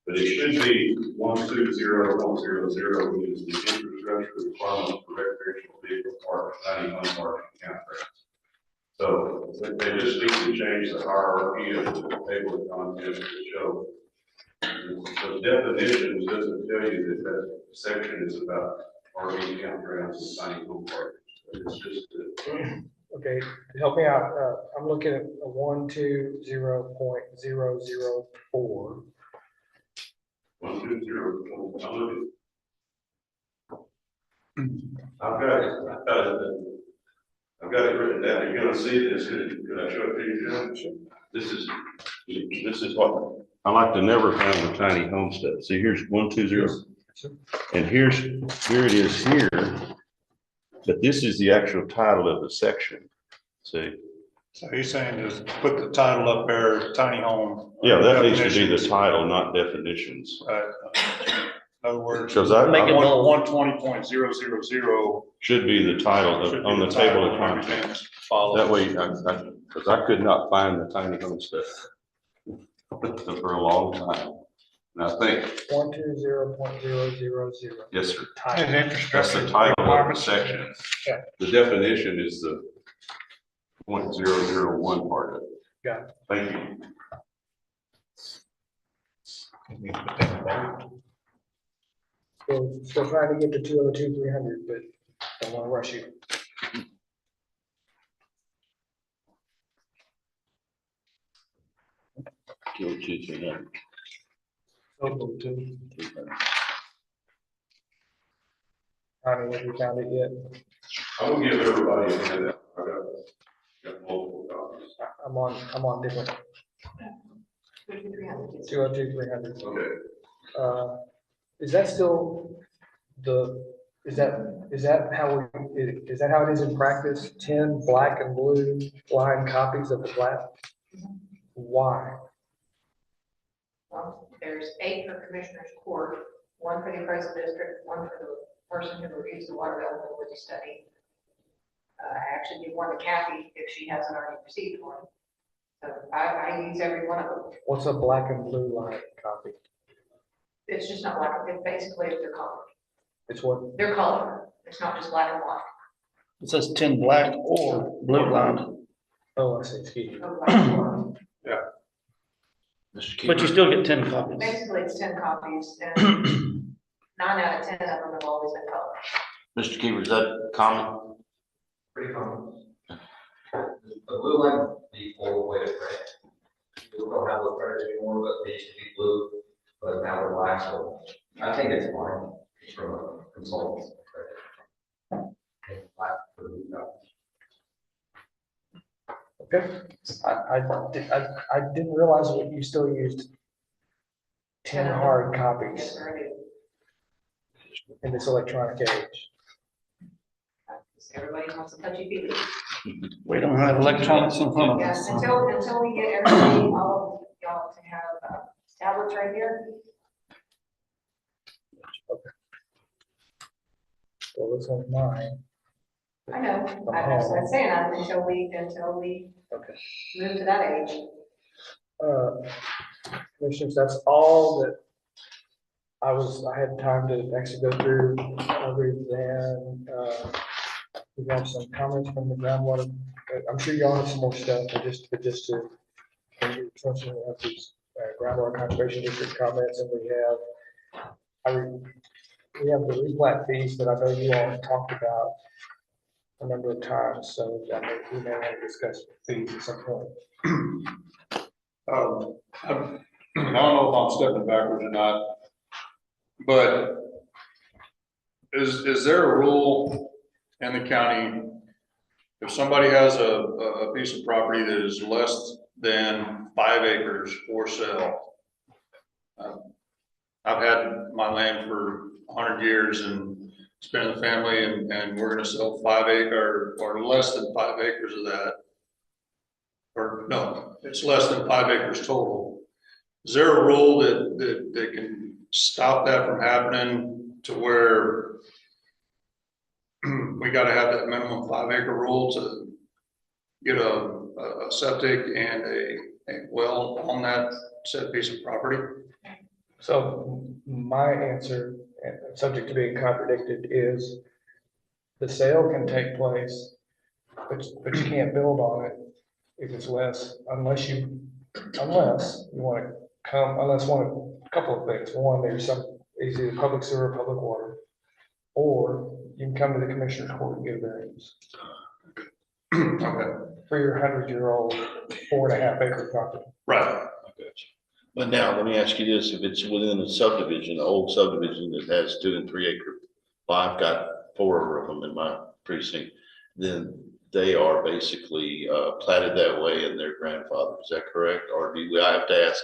But it should be 120100, which is the infrastructure requirement for recreational vehicle parks, tiny home parks, and campgrounds. So they just need to change the hierarchy of the table of contents to show. So definitions doesn't tell you that that section is about RV campgrounds and tiny home parks. It's just Okay, help me out. I'm looking at a 120.004. 120. I've got it. I've got it written down. You're gonna see this. Could I show it to you, John? This is what I like the never found with tiny homestead. See, here's 120, and here it is here. But this is the actual title of the section. See. So he's saying just put the title up there, tiny home. Yeah, that needs to be the title, not definitions. Right. In other words, Because I Make it bold. 120.000 should be the title should of, be on the title table of and contents. everything follows. That way, because I could not find the tiny homestead for a long time. And I think, 120.000. yes, sir. And That's infrastructure the title of the requirements. section. Yeah. The definition is the 0.001 part of it. Got it. Thank you. Still trying to get to 202.300, but don't want to rush you. Connie, have you found it yet? I will give everybody a handout. I got multiple copies. I'm on different 202.300. Okay. Is that still is that how it is in practice? 10 black and blue line copies of the plat? Why? Well, there's 8 for Commissioner's Court, 1 for the appraisal district, 1 for the person who reviews the water availability study. I actually give 1 to Kathy if she hasn't already received one. So I use every one of them. What's a black and blue line copy? It's just not black, it's basically if they're colored. It's what? They're colored, it's not just black and white. It says 10 black or blue lined, Oh, I see, excuse me. So black and white. but you still get 10 copies. Basically, it's 10 copies, and 9 out of 10 of them have always been colored. Mr. Keeper, is that common? Pretty common. The blue line, the old way to print. We don't have those printers anymore, but they used to be blue, but now they're black, so I think it's fine from a consultant. Black for blue copies. Okay, I didn't realize that you still used 10 hard Yes, copies sir, I do. in this electronic age. Everybody wants a touchy feely. We don't have electronics in front of Yes, us. until we get everybody, all of y'all to have tablets right here. Well, this one's mine. I know, that's what I'm saying, until we Okay. move to that age. Commissioners, that's all that I had time to actually go through, other than, we have some comments from the groundwater. I'm sure y'all have some more stuff, but just to, we have these groundwater conservation district comments, and we have the replat fees that I know you all have talked about a number of times, so I know we may want to discuss fees at some point. I don't know if I'm stepping backwards or not, but is there a rule in the county, if somebody has a piece of property that is less than 5 acres for sale? I've had my land for 100 years and it's been in the family, and we're gonna sell 5 acre or less than 5 acres of that. Or no, it's less than 5 acres total. Is there a rule that can stop that from happening, to where we gotta have that minimum 5 acre rule to get a septic and a well on that said piece of property? So my answer, and subject to being contradicted, is the sale can take place, but you can't build on it if it's less, unless you want to come, unless a couple of things. One, there's it's either public sewer or public water, or you can come to the commissioner's court and get a variance Okay, for your 100-year-old 4.5 acre property. right. But now, let me ask you this, if it's within a subdivision, an old subdivision that has 2 and 3 acre, well, I've got 4 of them in my precinct, then they are basically platted that way in their grandfather, is that correct? Or I have to ask,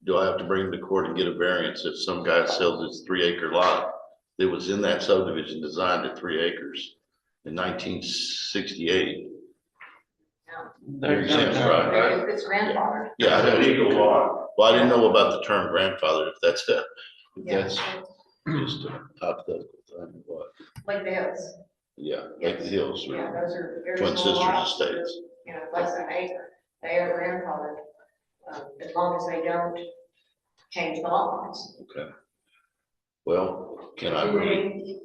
do I have to bring them to court and get a variance if some guy sells his 3 acre lot that was in that subdivision designed at 3 acres in 1968? They're exempt, right? It's grandfathered. Yeah, I It's a know. legal lot. Well, I didn't know about the term grandfather, if that's Yeah. just a hypothetical thing, what, Like this. yeah, like the hills, Yeah, those are very Twin small Sisters lots that are, Estates. you know, less than an acre. They are grandfathered, as long as they don't change the lot lines. Okay. Well, can I bring,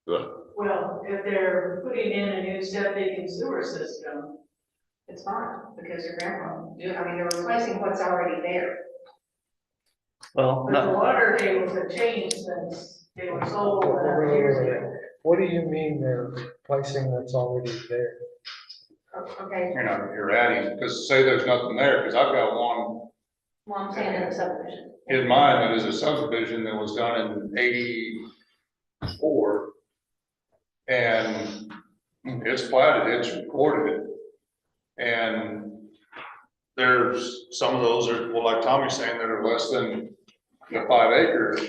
well, Well, if they're putting in a new septic and sewer system, It's fine, because your grandfather, I mean, they're replacing what's already there. Well, but the no, water tables have changed since they were sold years ago. What do you mean they're placing what's already there? Okay, You're adding, because say there's nothing there, because I've got one well, I'm saying in the subdivision. in mind that is a subdivision that was done in 84. And it's platted, it's recorded. And there's some of those are, well, like Tommy's saying, that are less than the 5 acres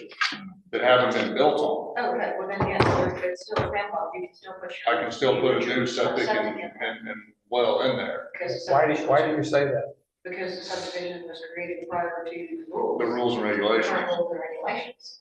that haven't been built on. Oh, okay, well then, yes, it's still a grandfather, you can still push. I can still put a new septic and well in there. Why do you say that? Because the subdivision was created prior to the rules. The rules and Current regulations. rules and regulations.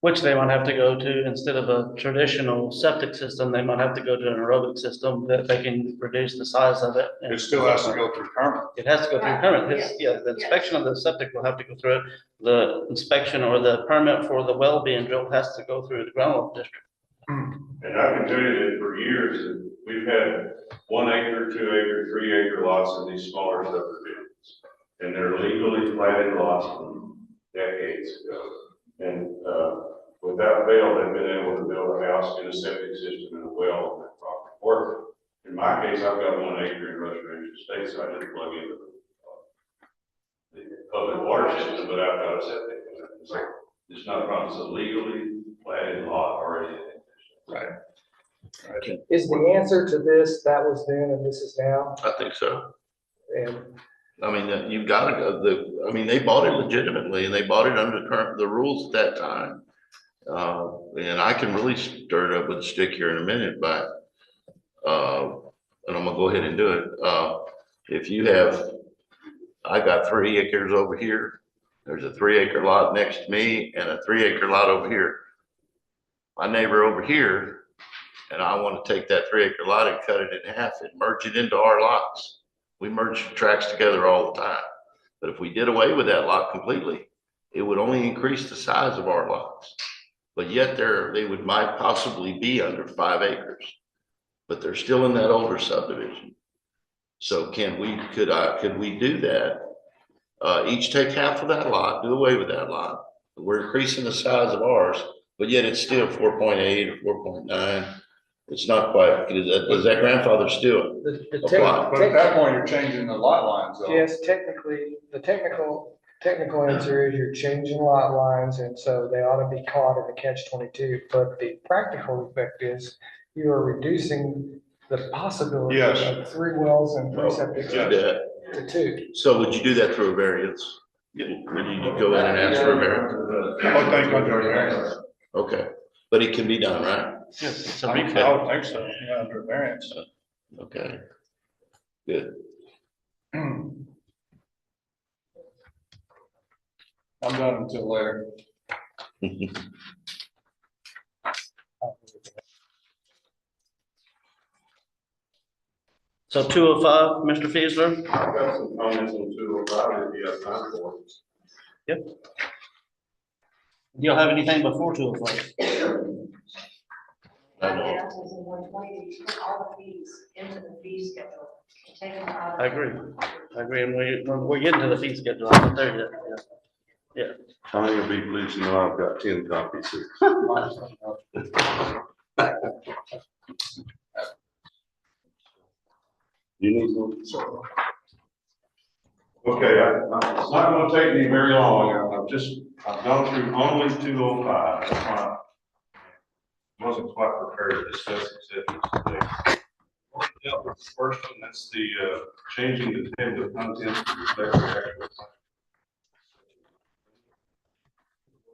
which they might have to go to, instead of a traditional septic system, they might have to go to an aerobic system that they can reduce the size of it. It still has to go through permit. It has to go through Right, permit. yes, Yeah, the inspection of the septic will have to go through it. The inspection or the permit for the well being drilled has to go through the groundwater district. And I can tell you that for years, that we've had 1 acre, 2 acre, 3 acre lots in these smaller subdivisions. And they're legally platted lots from decades ago. And, without fail, they've been able to build a house and a septic system and a well on that property. Or, in my case, I've got 1 acre in Rush Ranch Estate, so I just plug into the public water system, but I've got a septic. It's not a problem, it's a legally platted lot already. Right. Is the answer to this, that was then and this is now? I think so. And I mean, you've got to go, they bought it legitimately and they bought it under the rules at that time. And I can really stir it up with a stick here in a minute, but, and I'm gonna go ahead and do it. If you have, I got 3 acres over here. There's a 3 acre lot next to me and a 3 acre lot over here. My neighbor over here, and I want to take that 3 acre lot and cut it in half and merge it into our lots. We merge tracks together all the time. But if we did away with that lot completely, it would only increase the size of our lots. But yet they might possibly be under 5 acres, but they're still in that older subdivision. So could we do that? Each take half of that lot, do away with that lot. We're increasing the size of ours, but yet it's still 4.8 or 4.9. It's not quite, does that grandfather still? the Apply. But at that point, you're changing the lot lines though. yes, technically, the technical answer is you're changing lot lines, and so they ought to be caught in the catch-22. But the practical effect is you are reducing the possibility Yes. of 3 wells and 3 septic Do that. to 2. So would you do that through a variance? Would you go in and ask for a variance? I think under variance. Okay, but it can be done, right? Yes, it's a I recap. would think so, yeah, under variance. Okay, good. I'm done until later. So 205, Mr. Fiesler? I've got some comments on 205 if you have time for it. Do you have anything before 205? I know. Yeah, it's in 120, you put all the fees into the fee schedule. Take them out of- I agree, and when we're getting to the fee schedule, I'm not there yet. Connie will be pleased to know I've got 10 copies here. You need one? Okay, it's not gonna take me very long. I've gone through only 205. That's why I wasn't quite prepared to discuss exceptions today. Dealt with the first one, that's the, changing the table of contents to reflect the actual.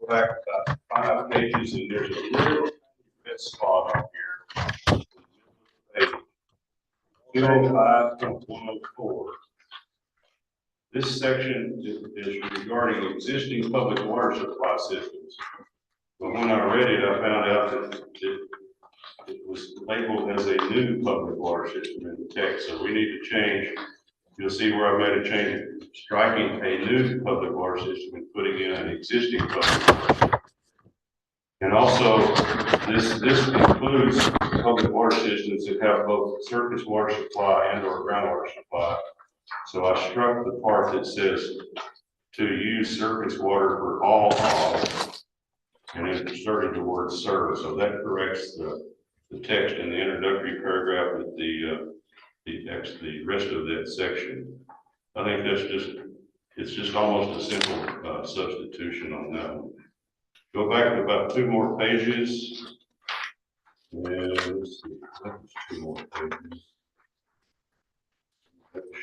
Go back about 5 pages and there's a little red spot on here. 205.104. This section is regarding existing public water supply systems. But when I read it, I found out that it was labeled as a new public water system in the text, so we need to change. You'll see where I made a change, striking a new public water system and putting in an existing public water system. And also, this includes public water systems that have both surface water supply and or groundwater supply. So I struck the part that says to use surface water for all and then inserted the word serve. So that corrects the text in the introductory paragraph with the rest of that section. I think it's just almost a simple substitution on that one. Go back about 2 more pages. And let's see, that was 2 more pages.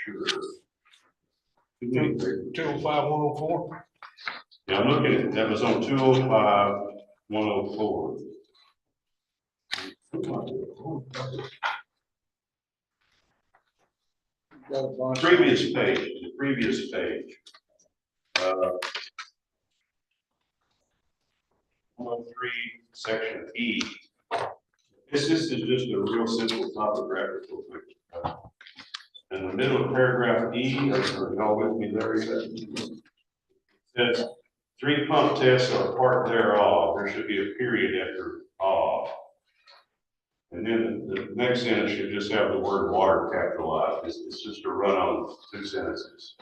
Sure. Too many pages. 205, 104. Yeah, I'm looking at, that was on 205, 104. Previous page, the previous page. 103, section E. This is just a real simple topographical picture. In the middle of paragraph E, are y'all with me there? It says 3 pump tests are part thereof. There should be a period after of. And then the next sentence should just have the word water capitalized. It's just a run on 2 sentences.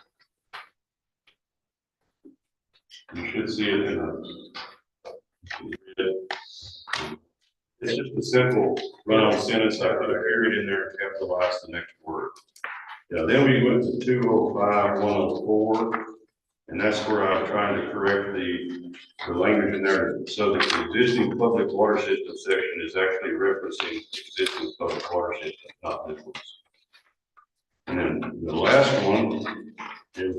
You should see it in it's just a simple run-on sentence. I put a period in there and capitalize the next word. Yeah, then we went to 205, 104, and that's where I'm trying to correct the language in there so that the existing public water system section is actually referencing existing public water system, not this one. And then the last one is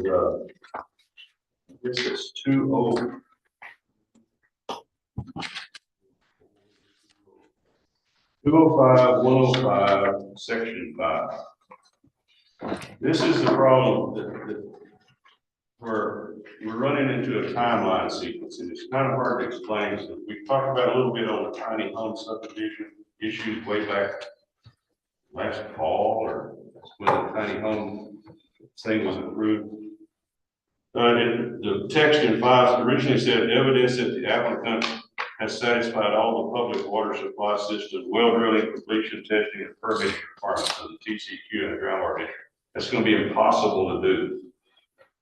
this is 20. 205, 105, section 5. This is the problem that where we're running into a timeline sequence, and it's kind of hard to explain. So we talked about a little bit on the tiny home subdivision issues way back last fall, or when the tiny home thing was approved. The text in 5 originally said evidence that the applicant has satisfied all the public water supply system, well drilling, completion, testing, and permitting requirements of the TCQ and the groundwater district. That's going to be impossible to do.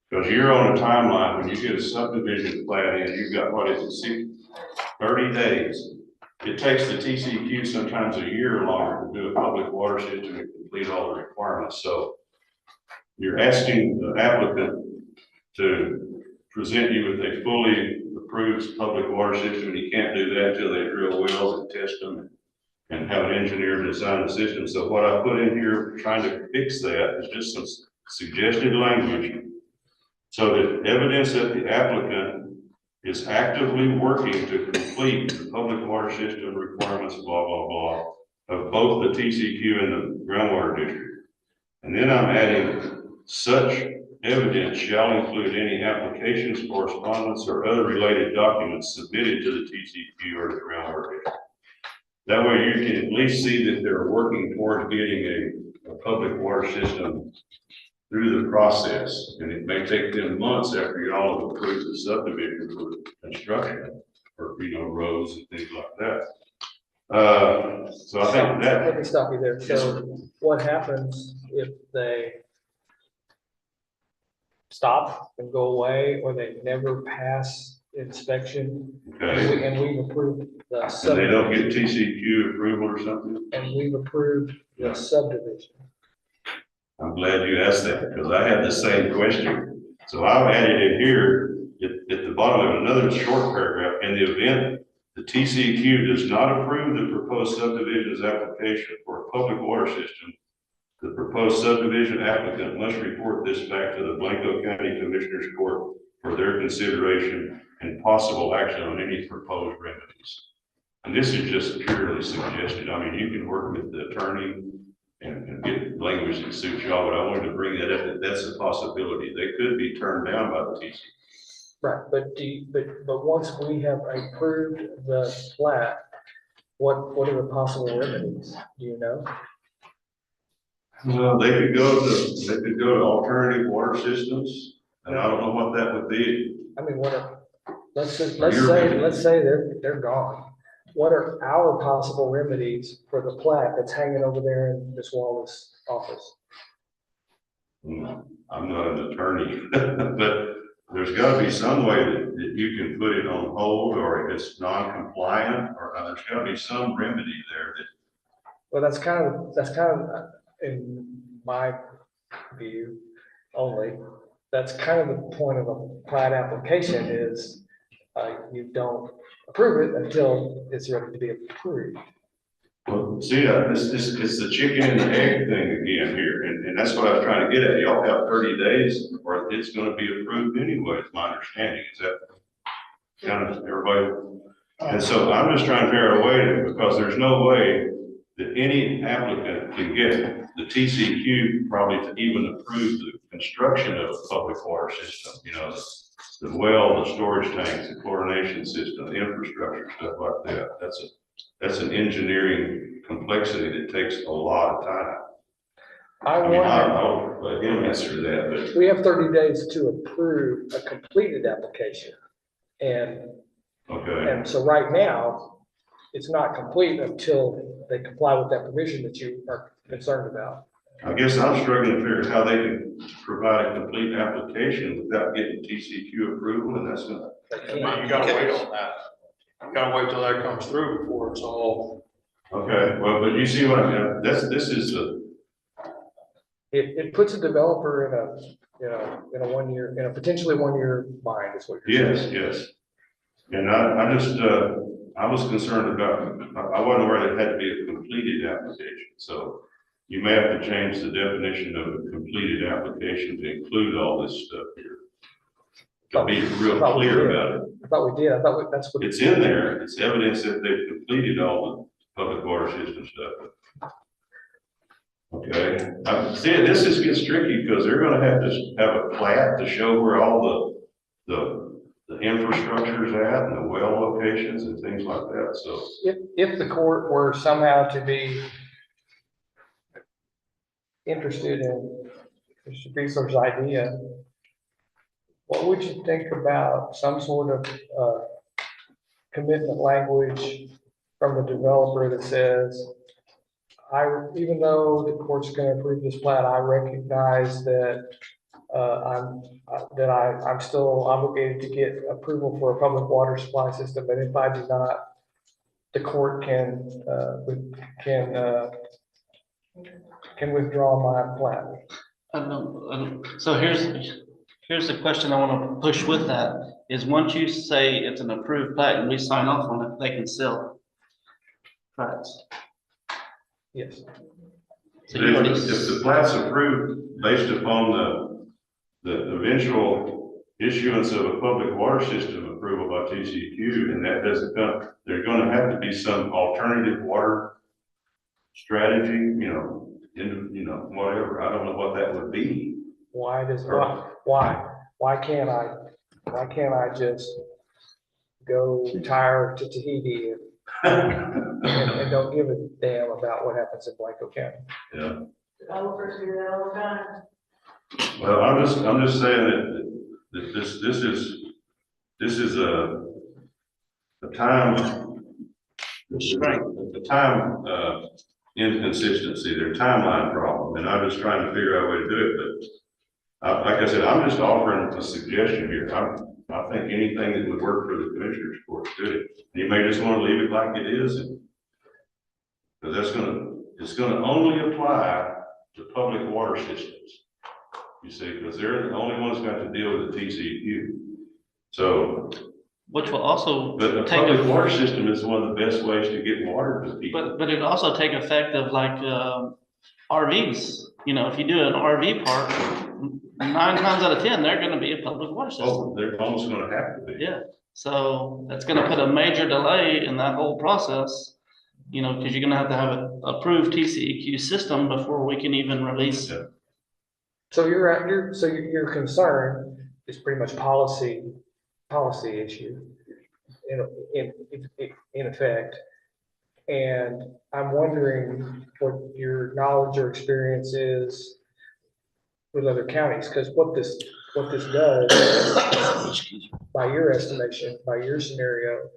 Because you're on a timeline, when you get a subdivision plan in, you've got, what is it, 30 days. It takes the TCQ sometimes a year longer to do a public water system and complete all the requirements. So you're asking the applicant to present you with a fully approved public water system, and you can't do that until they drill wells and test them and have an engineer design the system. So what I put in here trying to fix that is just some suggested language so that evidence that the applicant is actively working to complete the public water system requirements, blah, blah, blah, of both the TCQ and the groundwater district. And then I'm adding such evidence shall include any applications, correspondence, or other related documents submitted to the TCQ or the groundwater district. That way you can at least see that they're working towards getting a public water system through the process, and it may take them months after y'all have approved the subdivision for construction, or, roads and things like that. So I think that, Let me stop you there. Yes, So what happens if they stop and go away, or they never pass inspection? okay, And we've approved the and they don't get subdivision, TCQ approval or something? and we've approved the subdivision. I'm glad you asked that, because I had the same question. So I've added it here at the bottom of another short paragraph. In the event the TCQ does not approve the proposed subdivision's application for a public water system, the proposed subdivision applicant must report this back to the Blanco County Commissioners Court for their consideration and possible action on any proposed remedies. And this is just purely suggested. I mean, you can work with the attorney and get language that suits y'all, but I wanted to bring that up, that that's a possibility. They could be turned down by the TC. Right, but once we have approved the plat, what are the possible remedies? Do you know? Well, they could go to alternative water systems, and I don't know what that would be. I mean, let's Your say, remedy. they're gone. What are our possible remedies for the plat that's hanging over there in Ms. Wallace's office? I'm not an attorney, but there's gotta be some way that you can put it on hold, or if it's non-compliant, or there's gotta be some remedy there that. Well, that's kind of, in my view only, that's kind of the point of a plat application is, you don't approve it until it's ready to be approved. Well, see, this it's the chicken and the egg thing again here, and that's what I was trying to get at. Y'all have 30 days, or it's gonna be approved anyway, is my understanding. Is that kind of everybody? And so I'm just trying to figure out a way, because there's no way that any applicant can get the TCQ probably to even approve the construction of a public water system, the well, the storage tanks, the chlorination system, the infrastructure, stuff like that. That's an engineering complexity that takes a lot of time. I'll let him answer that, We have 30 days to approve a completed application. And but, okay. so right now, it's not complete until they comply with that provision that you are concerned about. I guess I'm struggling to figure out how they can provide a complete application without getting TCQ approval, and that's not. They But can't. you gotta wait on that. You gotta wait till that comes through before it's all. Okay, well, but you see what I mean, this is the, It puts a developer in a 1 year, in a potentially 1 year bind is what you're saying. yes. And I just, I was concerned about, I wasn't aware that it had to be a completed application, so you may have to change the definition of a completed application to include all this stuff here. To be real clear about it. I thought we did. I thought that's what. It's in there, it's evidence that they've completed all the public water system stuff. Okay, see, this gets tricky, because they're gonna have to have a plat to show where all the infrastructure is at, and the well locations and things like that, so. If the court were somehow to be interested in Mr. Beasler's idea, what would you think about some sort of commitment language from the developer that says, even though the court's gonna approve this plat, I recognize that I'm still obligated to get approval for a public water supply system, but if I do not, the court can withdraw my plat. So here's the question I want to push with that, is once you say it's an approved plat and we sign off on it, they can sell plats. Yes. So you already- If the plat's approved based upon the eventual issuance of a public water system approval by TCQ, and that doesn't come, there's gonna have to be some alternative water strategy, whatever. I don't know what that would be. Why can't I just go retire to Tahiti and don't give a damn about what happens in Blanco County? Yeah, Developers do that all the time. Well, I'm just saying that this is a time. Restraint. The time, inconsistency, their timeline problem, and I'm just trying to figure out a way to do it, but like I said, I'm just offering a suggestion here. I think anything that would work for the commissioners court, do it. You may just want to leave it like it is, because it's gonna only apply to public water systems. You see, because they're the only ones got to deal with the TCEQ. So, Which will also but the take, public water system is one of the best ways to get water to people. but it also take effect of like, RVs. You know, if you do an RV park, 9 times out of 10, they're gonna be a public water system. Oh, they're almost gonna have to be. Yeah, so that's gonna put a major delay in that whole process, you know, because you're gonna have to have an approved TCEQ system before we can even release. Yeah. So your concern is pretty much policy issue in effect. And I'm wondering what your knowledge or experience is with other counties, because what this does, by your estimation, by your scenario,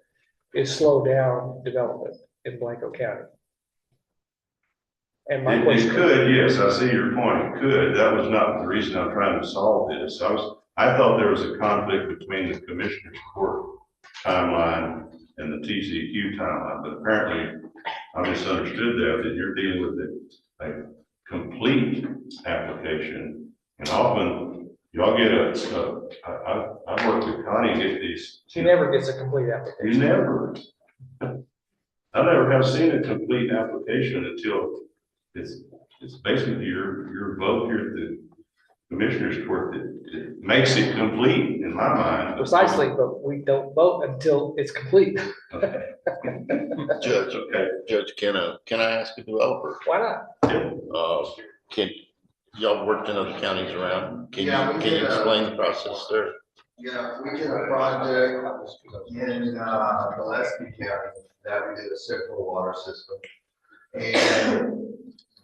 is slow down development in Blanco County. And my It question. could, yes, I see your point, it could. That was not the reason I'm trying to solve this. I thought there was a conflict between the commissioner's court timeline and the TCEQ timeline, but apparently I misunderstood that you're dealing with a complete application. And often y'all get I work with Connie and get these. She never gets a complete You application. never. I never have seen a complete application until it's basically your vote here at the commissioner's court that makes it complete in my mind. Precisely, but we don't vote until it's complete. Judge, Okay. Judge, can I ask a developer? Why not? Can, y'all worked in other counties around? Yeah, we Can you did, explain the process there? Yeah, we did a project in Gillespie County that we did a central water system. And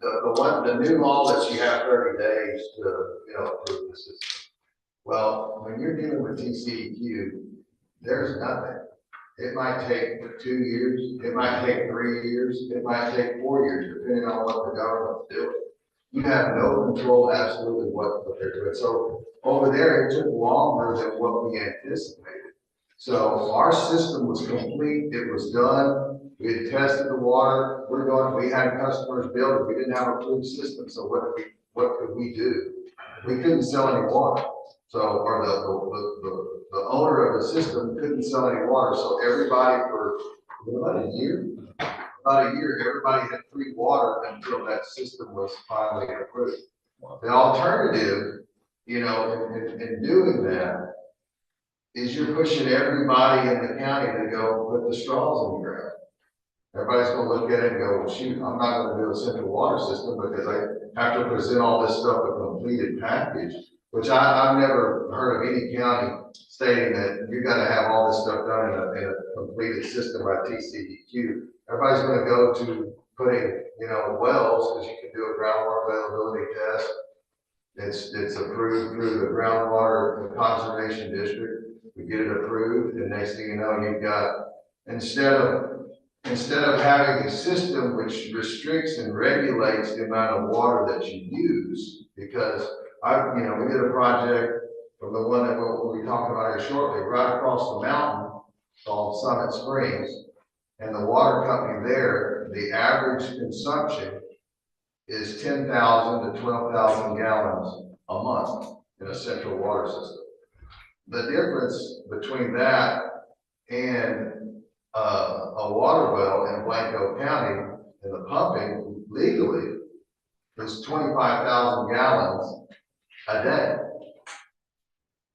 the new law that you have 30 days to, approve the system. Well, when you're dealing with TCEQ, there's nothing. It might take 2 years, it might take 3 years, it might take 4 years, depending on what the government's doing. You have no control absolutely what they're doing. So over there, it took longer than what we anticipated. So our system was complete, it was done, we had tested the water, we had customers build it, we didn't have a approved system, so what could we do? We couldn't sell any water. So, or the owner of the system couldn't sell any water, so everybody for about a year, everybody had free water until that system was finally approved. The alternative, in doing that, is you're pushing everybody in the county to go put the straws in the ground. Everybody's gonna look at it and go, well, shoot, I'm not gonna do a central water system because I have to present all this stuff a completed package, which I've never heard of any county stating that you gotta have all this stuff done in a completed system by TCEQ. Everybody's gonna go to putting, wells, because you can do a groundwater availability test. It's approved through the groundwater conservation district. We get it approved, and next thing you know, you've got, instead of having a system which restricts and regulates the amount of water that you use, because we did a project from the one that we'll be talking about here shortly, right across the mountain called Summit Springs, and the water company there, the average consumption is 10,000 to 12,000 gallons a month in a central water system. The difference between that and a water well in Blanco County and the pumping legally is 25,000 gallons a day.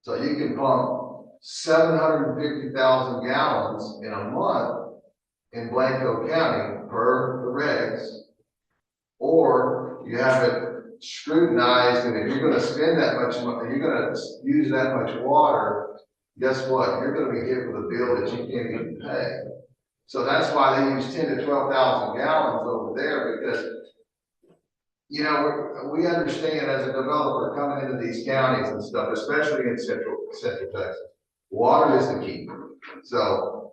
So you can pump 750,000 gallons in a month in Blanco County per the regs, or you have it scrutinized, and if you're going to spend that much money, you're going to use that much water, guess what? You're going to be hit with a bill that you can't even pay. So that's why they use 10 to 12,000 gallons over there, because you know, we understand as a developer coming into these counties and stuff, especially in central Texas, water is the key. So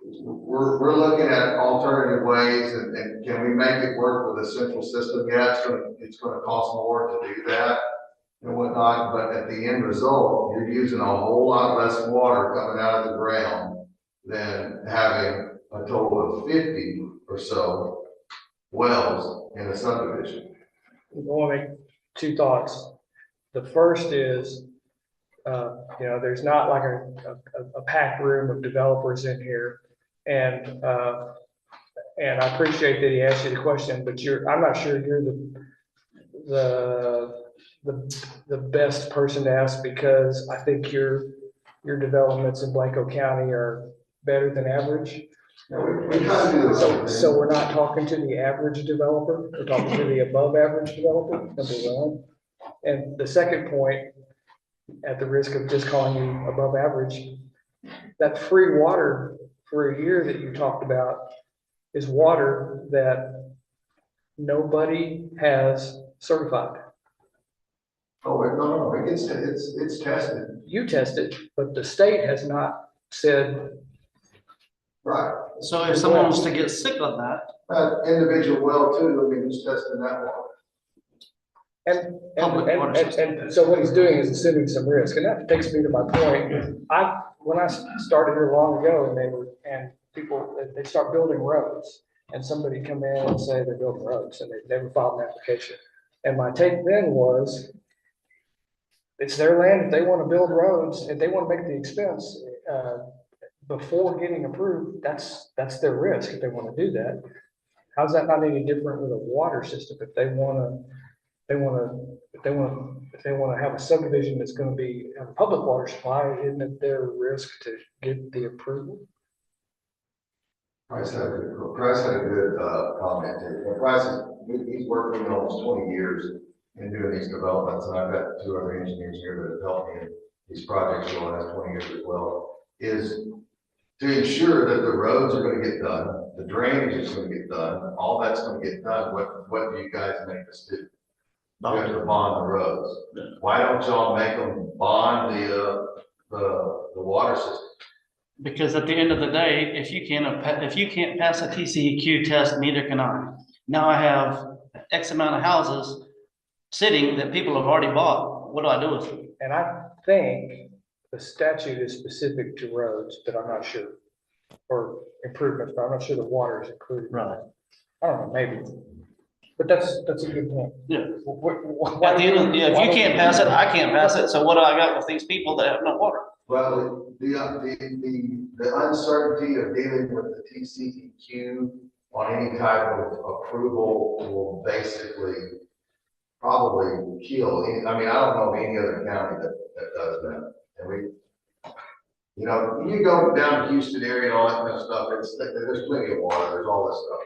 we're looking at alternative ways and can we make it work with a central system? Yeah, it's gonna cost more to do that and whatnot, but at the end result, you're using a whole lot less water coming out of the ground than having a total of 50 or so wells in a subdivision. I want to make two thoughts. The first is, there's not like a packed room of developers in here. And I appreciate that he asked you the question, but I'm not sure you're the best person to ask, because I think your developments in Blanco County are better than average. We try to do this. So we're not talking to the average developer, we're talking to the above average developer, number one. And the second point, at the risk of just calling you above average, that free water for a year that you talked about is water that nobody has certified. Oh, no, it's tested. You tested, but the state has not said. Right. So if someone wants to get sick on that, Individual well too, I mean, who's testing that water? And so what he's doing is assuming some risk, and that takes me to my point. When I started here long ago, and people, they start building roads, and somebody come in and say they're building roads, and they never filed an application. And my take then was, it's their land, if they want to build roads, if they want to make the expense, before getting approved, that's their risk if they want to do that. How's that not any different with a water system? If they want to have a subdivision that's going to have a public water supply, isn't it their risk to get the approval? Price had a good comment. He's worked with me almost 20 years in doing these developments, and I've got two other engineers here that have helped me in these projects for the last 20 years as well, is to ensure that the roads are going to get done, the drainage is going to get done, all that's going to get done. What do you guys make us do? You have to bond the roads. Why don't y'all make them bond the water system? because at the end of the day, if you can't pass a TCEQ test, neither can I. Now I have X amount of houses sitting that people have already bought. What do I do with them? And I think the statute is specific to roads, but I'm not sure, or improvements, but I'm not sure the water is included. Right. I don't know, maybe, but that's a good point. Yeah. Why At the end of, do- yeah, if why you don't can't we- pass it, I can't pass it. So what do I got with these people that have no water? Well, the uncertainty of dealing with the TCEQ on any type of approval will basically probably kill any, I mean, I don't know of any other county that does that. And you go down to Houston area and all that kind of stuff, there's plenty of water, there's all this stuff.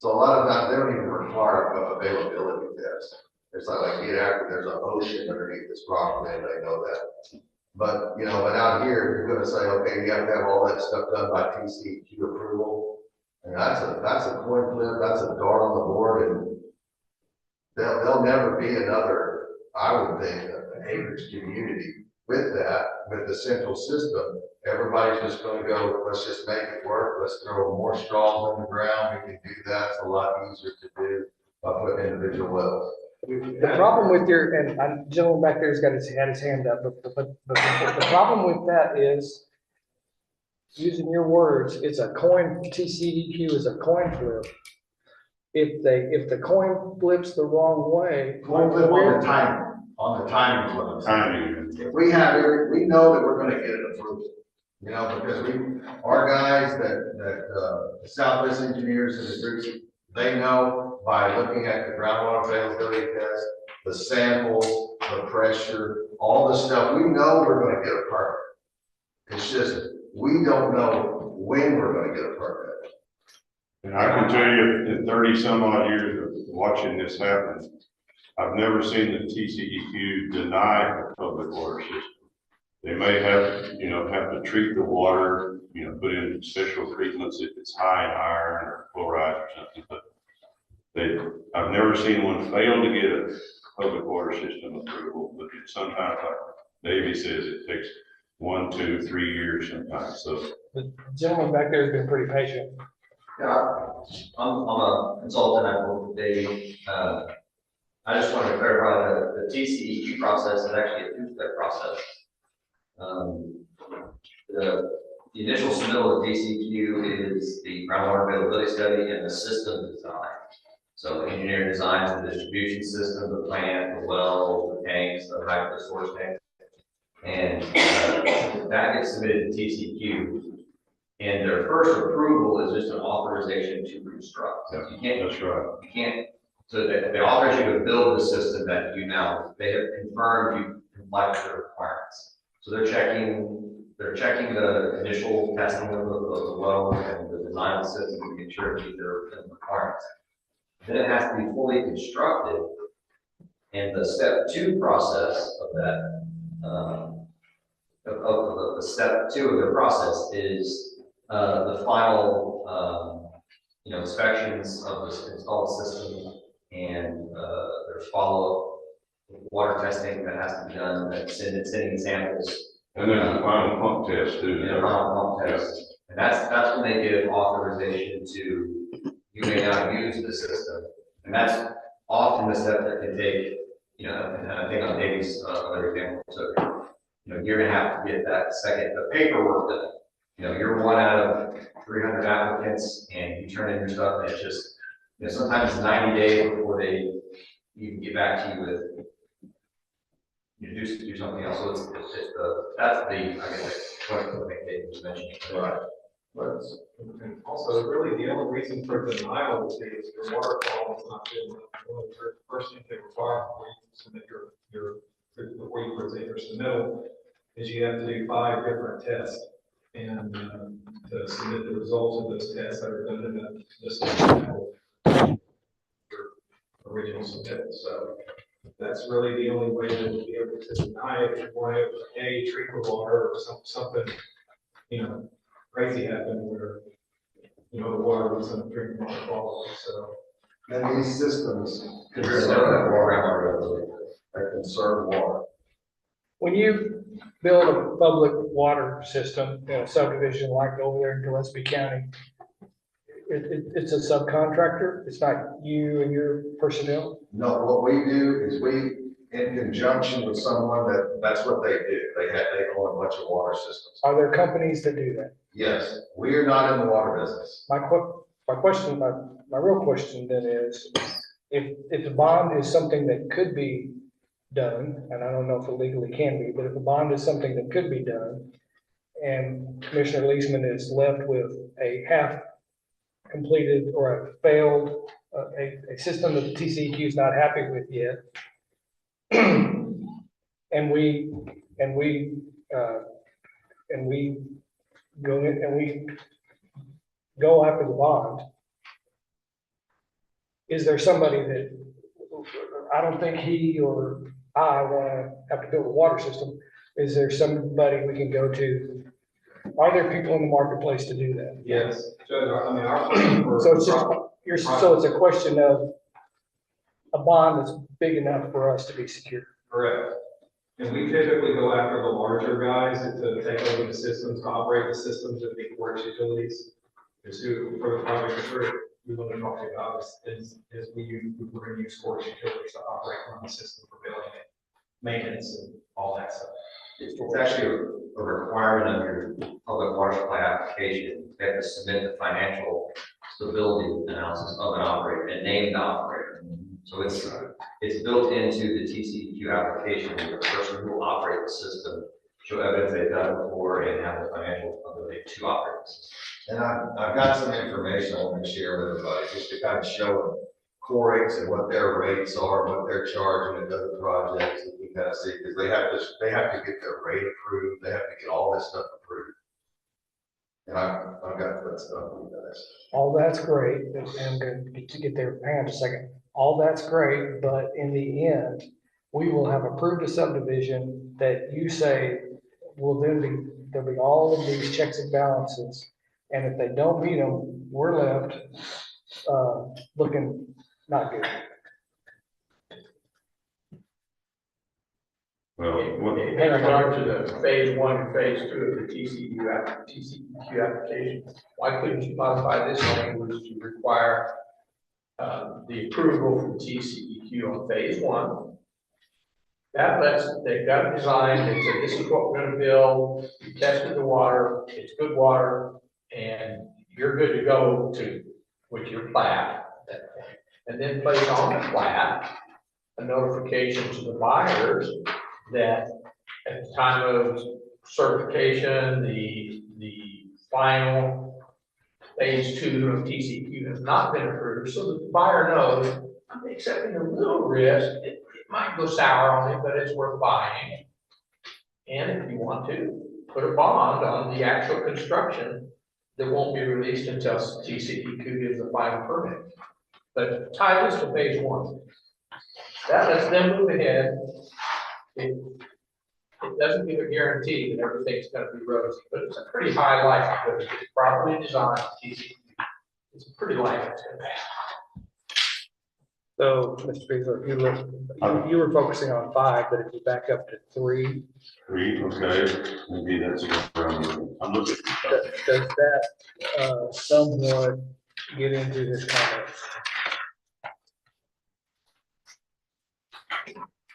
So a lot of times they don't even require a availability test. It's like get after there's an ocean underneath this property and they know that. But, but out here, you're gonna say, okay, you have to have all that stuff done by TCEQ approval. And that's a coin flip, that's a dart on the board, and there'll never be another, I would think, an acreage community with that, with the central system. Everybody's just gonna go, let's just make it work, let's throw more straws in the ground, we can do that, it's a lot easier to do by putting individual wells. The problem with gentleman back there had his hand up, but the problem with that is, using your words, TCEQ is a coin flip. If the coin flips the wrong way. Coin flip on the timing is what I'm saying. Timing. If we know that we're gonna get it approved, because our guys the Southwest engineers and the groups, they know by looking at the groundwater availability test, the samples, the pressure, all the stuff, we know we're gonna get a permit. It's just, we don't know when we're gonna get a permit. And I can tell you, in 30 some odd years of watching this happen, I've never seen the TCEQ deny a public water system. They may have to treat the water, put in special treatments if it's high in iron or chloride or something, but I've never seen one fail to get a public water system approval, but sometimes, like Davey says, it takes 1, 2, 3 years sometimes, so. The gentleman back there has been pretty patient. Yeah, I'm a consultant, I work with Dave. I just wanted to clarify that the TCEQ process is actually a two-step process. The initial submittal of TCEQ is the groundwater availability study and the system design. So engineer designs the distribution system, the plant, the well, the tanks, the source tank. And that gets submitted to TCEQ. And their first approval is just an authorization to construct. So you can't, That's right. you can't, so they authorize you to build the system that you now, they have confirmed you comply with their requirements. So they're checking the initial testing of the well and the design of the system to make sure it meets their requirements. Then it has to be fully constructed. And the step 2 process of that, the step 2 of the process is the final, inspections of this installed system, and there's follow-up water testing that has to be done, and sending samples. And then the final pump test too. And the final pump test. And that's when they give authorization to, you may now use the system. And that's often the step that can take, and I think on Dave's other example, so, you're gonna have to get that second, the paperwork done. You're one out of 300 applicants and you turn in your stuff and it's just, sometimes it's 90 days before they even get back to you with, do something else. So that's the, I guess, what I think Dave was mentioning. Right. But and also, really, the only reason for denial is your water quality is not good enough. One of the first things they require before you submit before you present your submittal is you have to do 5 different tests. And to submit the results of those tests that are done in your original submittal. So that's really the only way to be able to deny it. If you want to treat the water or something, crazy happened where, the water was in drinking water quality. So, And these systems Conserve water. When you build a public water system in a subdivision like over there in Gillespie County, it's a subcontractor, it's not you and your personnel? No, what we do is in conjunction with someone that's what they do. They own a bunch of water systems. Are there companies that do that? Yes, we are not in the water business. My real question then is, if the bond is something that could be done, and I don't know if it legally can be, but if a bond is something that could be done, and Commissioner Leesman is left with a half completed or a failed, a system that the TCEQ is not happy with yet, and we go after the bond, is there somebody that, I don't think he or I want to have to build a water system. Is there somebody we can go to? Are there people in the marketplace to do that? yes, Judge, our plan for. So it's a question of a bond that's big enough for us to be secure. Correct. And we typically go after the larger guys to take over the systems, to operate the systems of big works utilities. Is who, for the project we want to talk about is we're going to use works utilities to operate on the system for billing and maintenance and all that stuff. It's actually a requirement of your public water supply application. You have to submit the financial stability analysis of an operator and name the operator. So it's built into the TCEQ application where the person who will operate the system show evidence they've done it before and have the financial ability to operate the system. And I've got some information I want to share with everybody, just to kind of show them Corix and what their rates are, what they're charging at other projects, and you kind of see, because they have to get their rate approved, they have to get all this stuff approved. And I've got that stuff with you guys. All that's great, and I'm going to get there, hang on a second. All that's great, but in the end, we will have approved a subdivision that you say will then there'll be all of these checks and balances. And if they don't meet them, we're left looking not good. Well, what, In regard to the phase one and phase two of the TCEQ application, why couldn't you modify this language to require the approval from TCEQ on phase one? That lets, they've got a design, they said, this is what we're gonna build, you tested the water, it's good water, and you're good to go to, with your plat. And then place on the plat a notification to the buyers that at the time of certification, the final phase two of TCQ has not been approved, so that the buyer knows, I'm accepting a little risk, it might go sour on me, but it's worth buying. And if you want to, put a bond on the actual construction that won't be released until TCEQ gives the final permit. But tie this to phase one. That lets them move ahead. It doesn't give a guarantee that everything's gonna be rosy, but it's a pretty high likelihood if it's properly designed, TCEQ. It's a pretty likely it's gonna happen. So, Mr. Beasley, you were focusing on 5, but if you back up to 3, okay, maybe that's where I'm looking. does that somewhat get into his comments?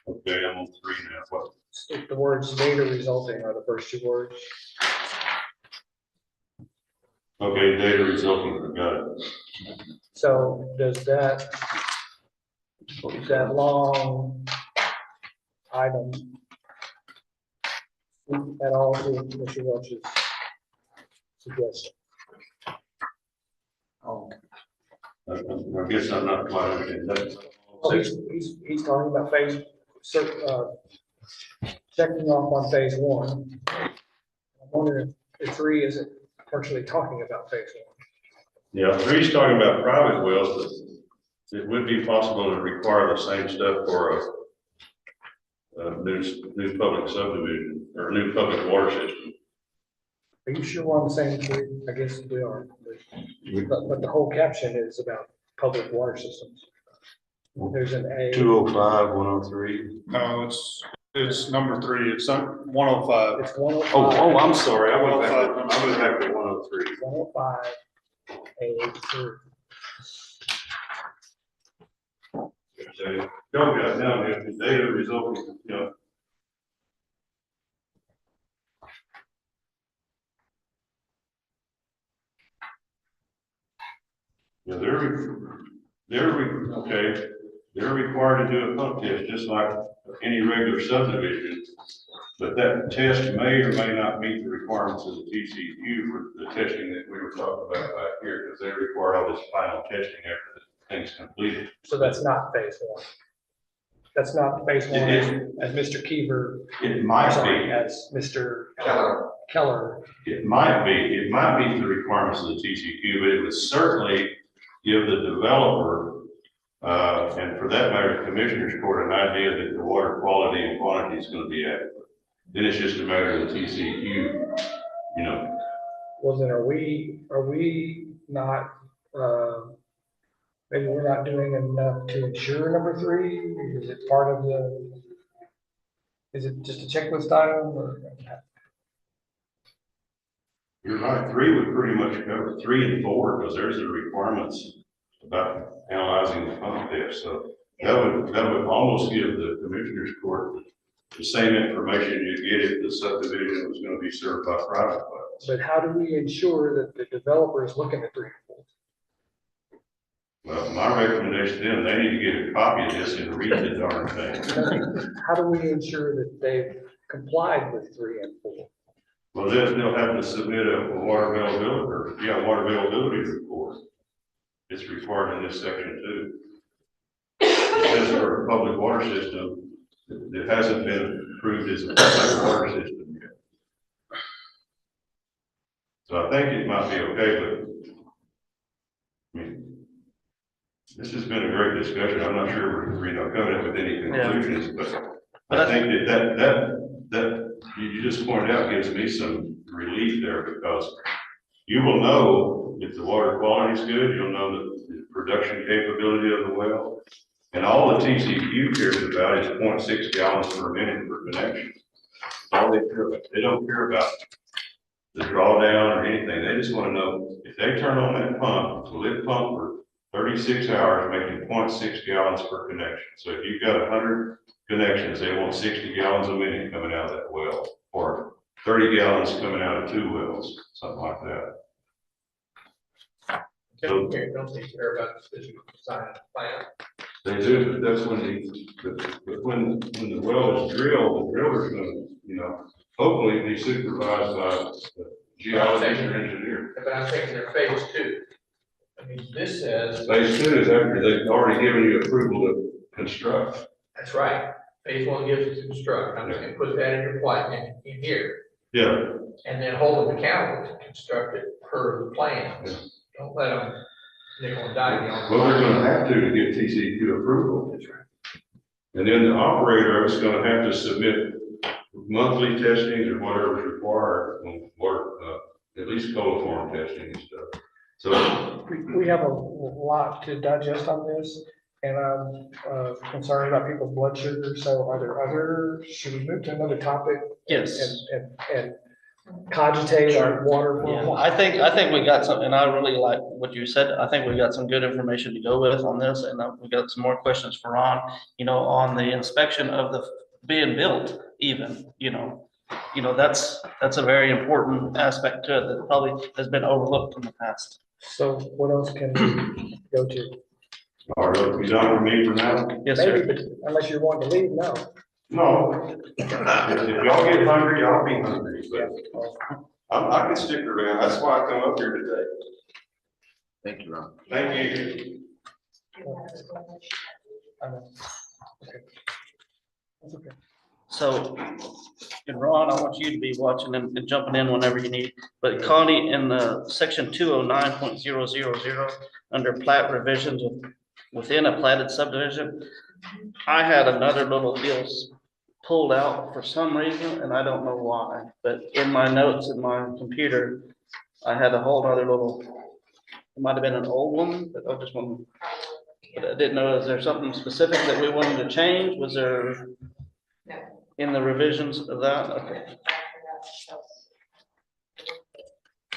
Okay, I'm on 3 now. What? If the words data resulting are the first 2 words. Okay, data resulting, got it. So does that long item at all to Mr. Welch's suggestion? I guess I'm not quite understanding that. Oh, he's talking about checking off on phase 1. I'm wondering if 3 isn't partially talking about phase 1. Yeah, 3's talking about private wells, but it would be possible to require the same stuff for a new public subdivision or new public water system. Are you sure we're on the same tree? I guess we are, but the whole caption is about public water systems. There's an A. 205, 103. No, it's number 3, it's 105. It's 105. Oh, I'm sorry, I went back to 103. 105, A3. So, go guys, now, if the data resulting, you know. Yeah, they're required to do a pump test, just like any regular subdivision. But that test may or may not meet the requirements of the TCEQ for the testing that we were talking about back here, because they require all this final testing after the thing's completed. So that's not phase 1. That's not phase 1 as Mr. Keever. It might Sorry, be, as Mr. Keller. it might meet the requirements of the TCEQ, but it would certainly give the developer, and for that matter, the Commissioner's Court, an idea that the water quality and quantity is gonna be adequate. Then it's just a matter of the TCEQ, you know. Well, then are we not, maybe we're not doing enough to ensure number 3? Is it part of is it just a checklist item or? You're right, 3 would pretty much cover 3 and 4, because there's the requirements about analyzing the pump test. So that would almost give the Commissioner's Court the same information you get if the subdivision was going to be served by private wells. But how do we ensure that the developer is looking at 3 and 4? Well, my recommendation to them, they need to get a copy of this and read the darn thing. How do we ensure that they've complied with 3 and 4? Well, they'll have to submit a water availability report. It's required in this section too. It says for a public water system, it hasn't been approved as a public water system yet. So I think it might be okay, but I mean, this has been a great discussion. I'm not sure we're coming up with any conclusions, but I think that you just pointed out gives me some relief there, because you will know if the water quality is good, you'll know that production capability of the well. And all the TCEQ cares about is 0.6 gallons per minute per connection. All they care about, they don't care about the drawdown or anything. They just want to know if they turn on that pump, will it pump for 36 hours, making 0.6 gallons per connection. So if you've got 100 connections, they want 60 gallons a minute coming out of that well, or 30 gallons coming out of 2 wells, something like that. Don't they care about the physical design of the plant? They do, but that's when when the well is drilled, the driller's gonna, you know, hopefully be supervised by the geologist or engineer. But I'm thinking they're phase two. I mean, this says. Phase 2 is after they've already given you approval to construct. That's right. Phase one gives us construct. I'm just gonna put that in your plan in here. Yeah, And then hold them accountable to construct it per the plans. Don't let them nickel and dime you on. well, they're gonna have to get TCEQ approval. That's right. And then the operator is gonna have to submit monthly testings or whatever's required, or, at least coliform testing and stuff. So, We have a lot to digest on this, and I'm concerned about people's blood sugar, so are there other, should we move to another topic? Yes. And cogitate our water. Yeah, I think we got some, and I really like what you said. I think we got some good information to go with on this, and we got some more questions for Ron, you know, on the inspection of the being built even, you know, that's a very important aspect to it that probably has been overlooked in the past. So what else can we go to? are you done with me for now? Yes, sir. Maybe, but unless you want to leave, no. No. If y'all get hungry, I'll be hungry, but I can stick around. That's why I come up here today. Thank you, Ron. Thank you. I know. Okay. That's okay. So, and Ron, I want you to be watching and jumping in whenever you need, but Connie, in the section 209.000, under plat revisions within a platted subdivision, I had another little deal pulled out for some reason, and I don't know why, but in my notes in my computer, I had a whole other little, it might have been an old one, but I just want, but I didn't know, is there something specific that we wanted to change? Was there? No. In the revisions of that, okay,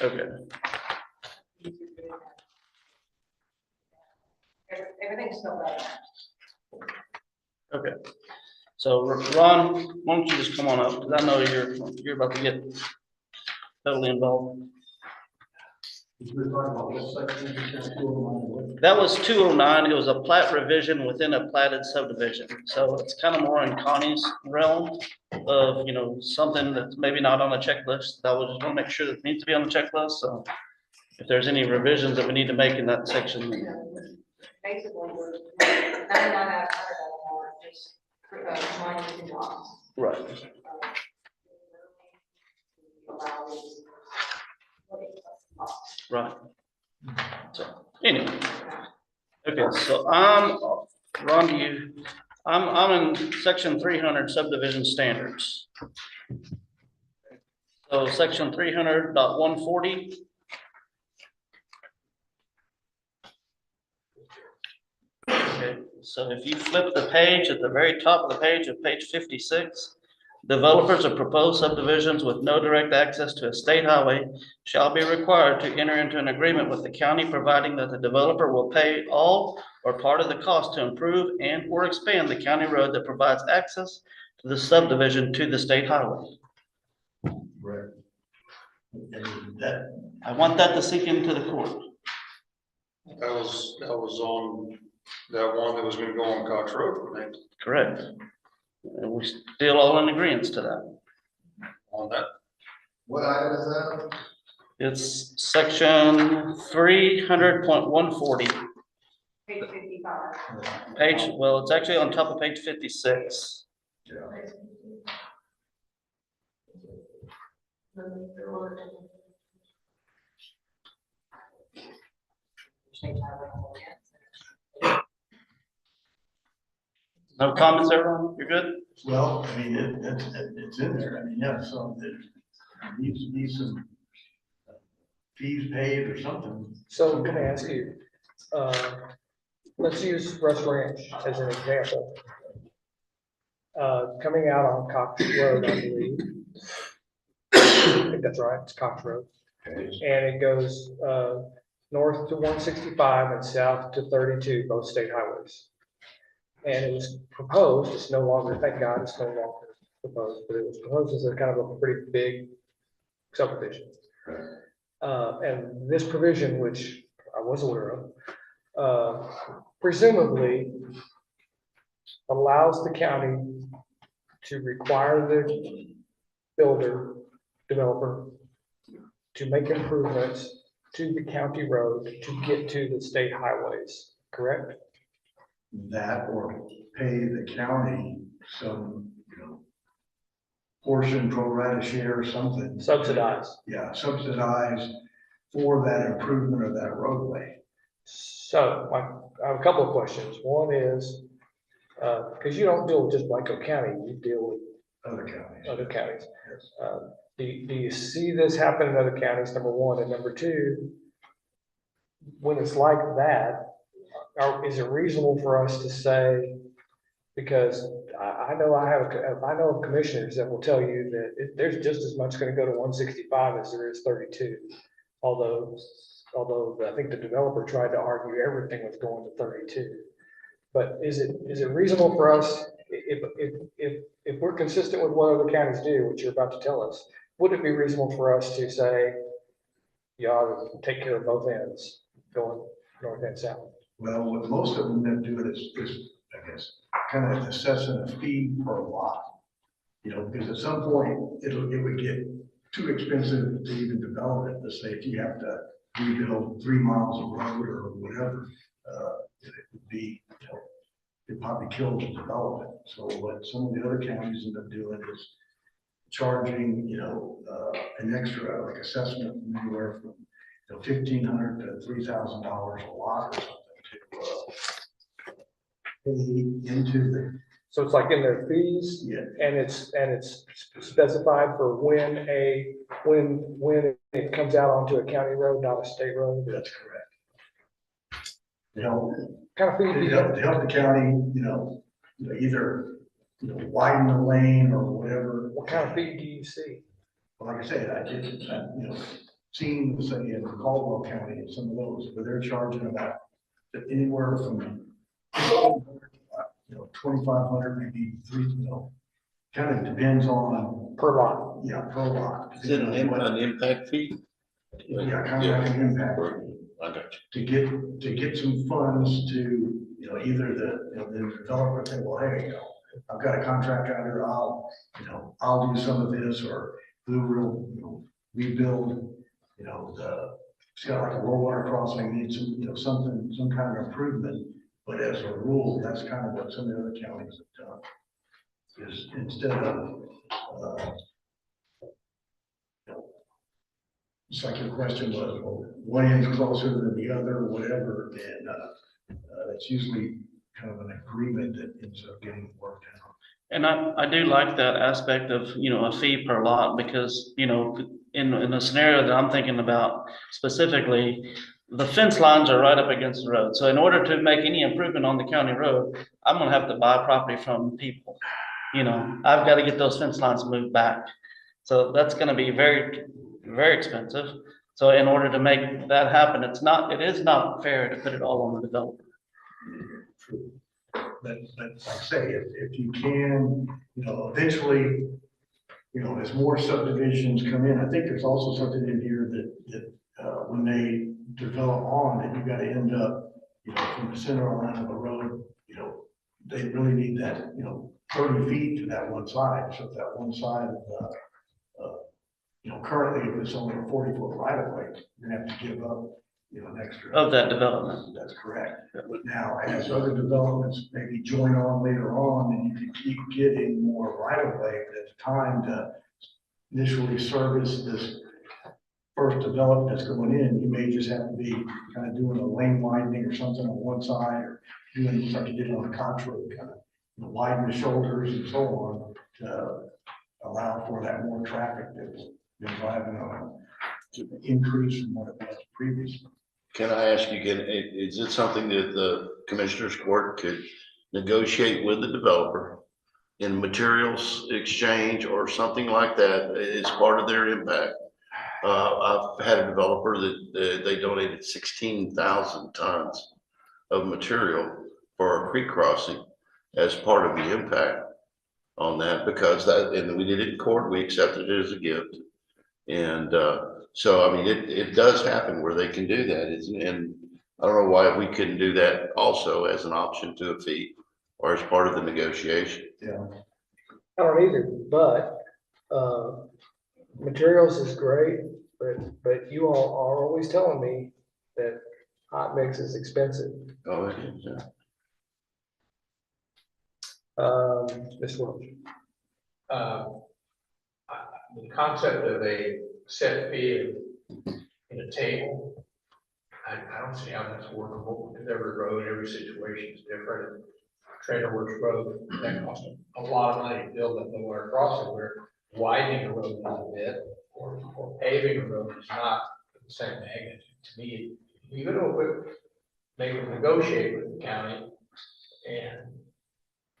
okay, Everything's still better. okay. So Ron, why don't you just come on up, because I know you're about to get totally involved. That was 209, it was a plat revision within a platted subdivision, so it's kind of more in Connie's realm of, you know, something that's maybe not on the checklist. I was just want to make sure that it needs to be on the checklist, so if there's any revisions that we need to make in that section. Basically, we're 99 out of 100 are just minor jobs. Right. Allow these. Right. So, anyway. Okay, so Ron, I'm in section 300 subdivision standards. So section 300.140. Okay, so if you flip the page at the very top of the page of page 56, developers of proposed subdivisions with no direct access to a state highway shall be required to enter into an agreement with the county, providing that the developer will pay all or part of the cost to improve and or expand the county road that provides access to the subdivision to the state highway. Right. I want that to sink into the court. That was on that one that was gonna go on Cox Road, I think, Correct. And we're still all in agreement to that. on that. What item is that? It's section 300.140. Page 55. Page, well, it's actually on top of page 56. No comments, everyone? You're good? Well, I mean, it's in there, I mean, yeah, so it needs some fees paid or something. So can I ask you, let's use Russ Ranch as an example. Coming out on Cox Road, I believe. I think that's right, it's Cox Road. And it goes, north to 165 and south to 32, both state highways. And it was proposed, it's no longer, thank God, it's no longer proposed, but it was proposed as a kind of a pretty big subdivision. And this provision, which I was aware of, presumably allows the county to require the developer to make improvements to the county road to get to the state highways, correct? That or pay the county some, portion, pro rata share or something. Subsidize. Yeah, subsidize for that improvement of that roadway. So I have a couple of questions. One is, because you don't deal with just Blanco County, you deal with Other counties. other counties. Yes. Do you see this happen in other counties, number one? And number two, when it's like that, is it reasonable for us to say, because I know I know of commissioners that will tell you that there's just as much going to go to 165 as there is 32. Although I think the developer tried to argue everything was going to 32. But is it reasonable for us, if we're consistent with what other counties do, which you're about to tell us, would it be reasonable for us to say, you ought to take care of both ends, going north and south? Well, what most of them that do it is, I guess, kind of assessing a fee per lot. Because at some point, it would get too expensive to even develop it. Let's say if you have to rebuild 3 miles of road or whatever, it would be, it probably kills the development. So what some of the other counties end up doing is charging, an extra like assessment from anywhere from $1,500 to $3,000 a lot or something to pay into the. So it's like in their fees, Yeah. and it's specified for when it comes out onto a county road, not a state road. That's correct. To help, Kind of fee do you to help the county, either, widen the lane or whatever. what kind of fee do you see? Well, like I said, seen, say, in Caldwell County and some of those, where they're charging about anywhere from 2,500, maybe kind of depends on. Per lot. Yeah, per lot. Is it an impact fee? Yeah, kind of like an impact. I got To get some funds to, either the developer say, well, hey, I've got a contract out here, I'll do some of this, or Blue Real, rebuild, it's got like a rural water crossing, needs some, some kind of improvement. But as a rule, that's kind of what some of the other counties have done, is instead of, it's like your question was, well, one end's closer than the other, or whatever, and that's usually kind of an agreement that ends up getting worked out. And I do like that aspect of, a fee per lot, because, in the scenario that I'm thinking about specifically, the fence lines are right up against the road. So in order to make any improvement on the county road, I'm gonna have to buy property from people. I've got to get those fence lines moved back. So that's gonna be very, very expensive. So in order to make that happen, it is not fair to put it all on the developer. But like I say, if you can, eventually, as more subdivisions come in, I think there's also something in here that when they develop on, that you gotta end up, from the center line of the road, they really need that, 30 feet to that one side. So if that one side of currently, if it's only a 40-foot right of way, you're gonna have to give up, an extra. Of that development. That's correct. Now, as other developments maybe join on later on, and you can keep getting more right of way, but at the time to initially service this first development that's going in, you may just have to be kind of doing a lane widening or something on one side, or doing just like you did on the Cox Road, kind of widen the shoulders and so on to allow for that more traffic that's been driving on to increase from what it was previously. Can I ask you, is it something that the commissioners court could negotiate with the developer in materials exchange or something like that as part of their impact? I've had a developer that they donated 16,000 tons of material for a creek crossing as part of the impact on that, because that, and we did it in court, we accepted it as a gift. And so, I mean, it does happen where they can do that, and I don't know why we couldn't do that also as an option to a fee or as part of the negotiation. I don't either, but, materials is great, but you all are always telling me that hot mix is expensive. Oh, it is, yeah. Ms. Welch. The concept of a set fee in a table, I don't see how that's workable, because every road, every situation is different. Trader Works Road, that costs a lot of money to build that lower crossing, where widening a road a little bit, or paving a road is not the same magnitude. To me, even though they would negotiate with the county and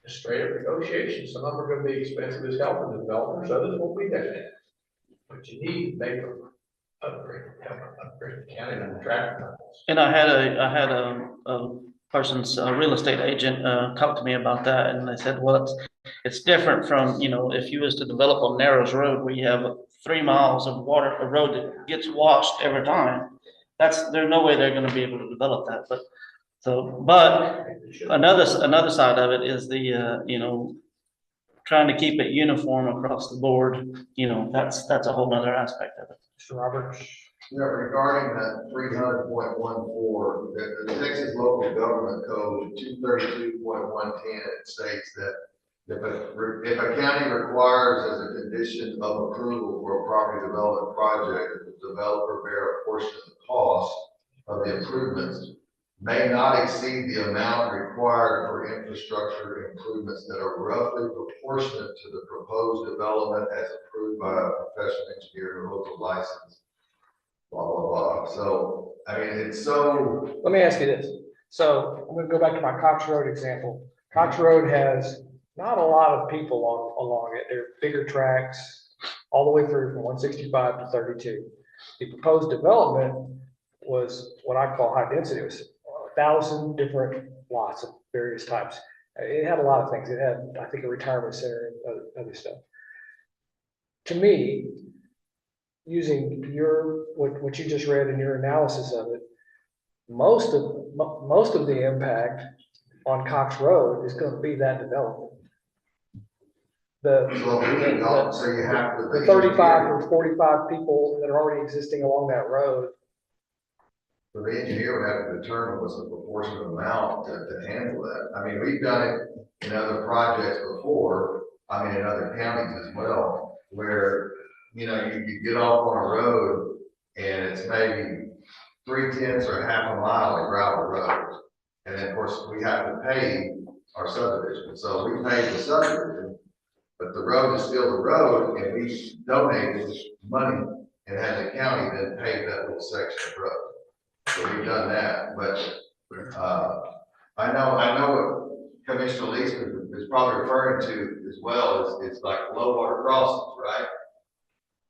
a straight up negotiation, some of them are gonna be expensive as hell for the developers, others won't be that bad. But you need to make them upgrade the county and the traffic levels. And I had a person's real estate agent talk to me about that, and they said, well, it's different from, you know, if you was to develop on Narrows Road where you have 3 miles of water, a road that gets washed every time. There's no way they're gonna be able to develop that, but another side of it is the you know, trying to keep it uniform across the board, you know, that's a whole nother aspect of it. Mr. Roberts. Yeah, regarding that 300.14, the Texas Local Government Code 232.110, it states that if a county requires as a condition of approval for a property development project, that the developer bear a portion of the cost of the improvements may not exceed the amount required for infrastructure improvements that are roughly proportionate to the proposed development as approved by a professional engineer or local license, blah, blah, blah. So, I mean, it's so. Let me ask you this. So I'm gonna go back to my Cox Road example. Cox Road has not a lot of people along it. They're bigger tracks all the way through from 165 to 32. The proposed development was what I call high density. It was 1,000 different lots of various types. It had a lot of things. It had, I think, a retirement center and other stuff. To me, using what you just read in your analysis of it, most of the impact on Cox Road is going to be that development. So you have the 35 or 45 people that are already existing along that road. So the engineer would have to determine what's the proportionate amount to handle that. I mean, we've done it in other projects before, I mean, in other counties as well, where, you know, you get off on a road and it's maybe 3/10 or half a mile of gravel road. And then, of course, we have to pay our subdivision. So we pay the subdivision, but the road is still the road, and we donated money and had the county then pay that little section of road. So we've done that, but I know what Commissioner Leeson is probably referring to as well is like low water crossings, right?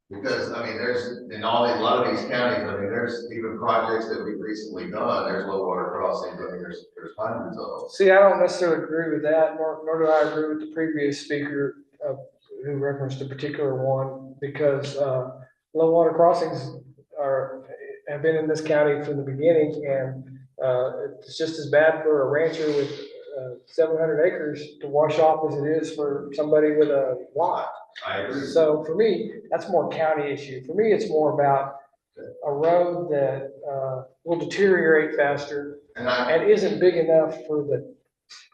Because I mean, there's in a lot of these counties, I mean, there's even projects that we've recently done, there's low water crossings, I mean, there's hundreds of them. See, I don't necessarily agree with that, nor do I agree with the previous speaker who referenced a particular one, because low water crossings have been in this county from the beginning, and it's just as bad for a rancher with 700 acres to wash off as it is for somebody with a lot. I agree. So for me, that's more county issue. For me, it's more about a road that will deteriorate faster and isn't big enough for the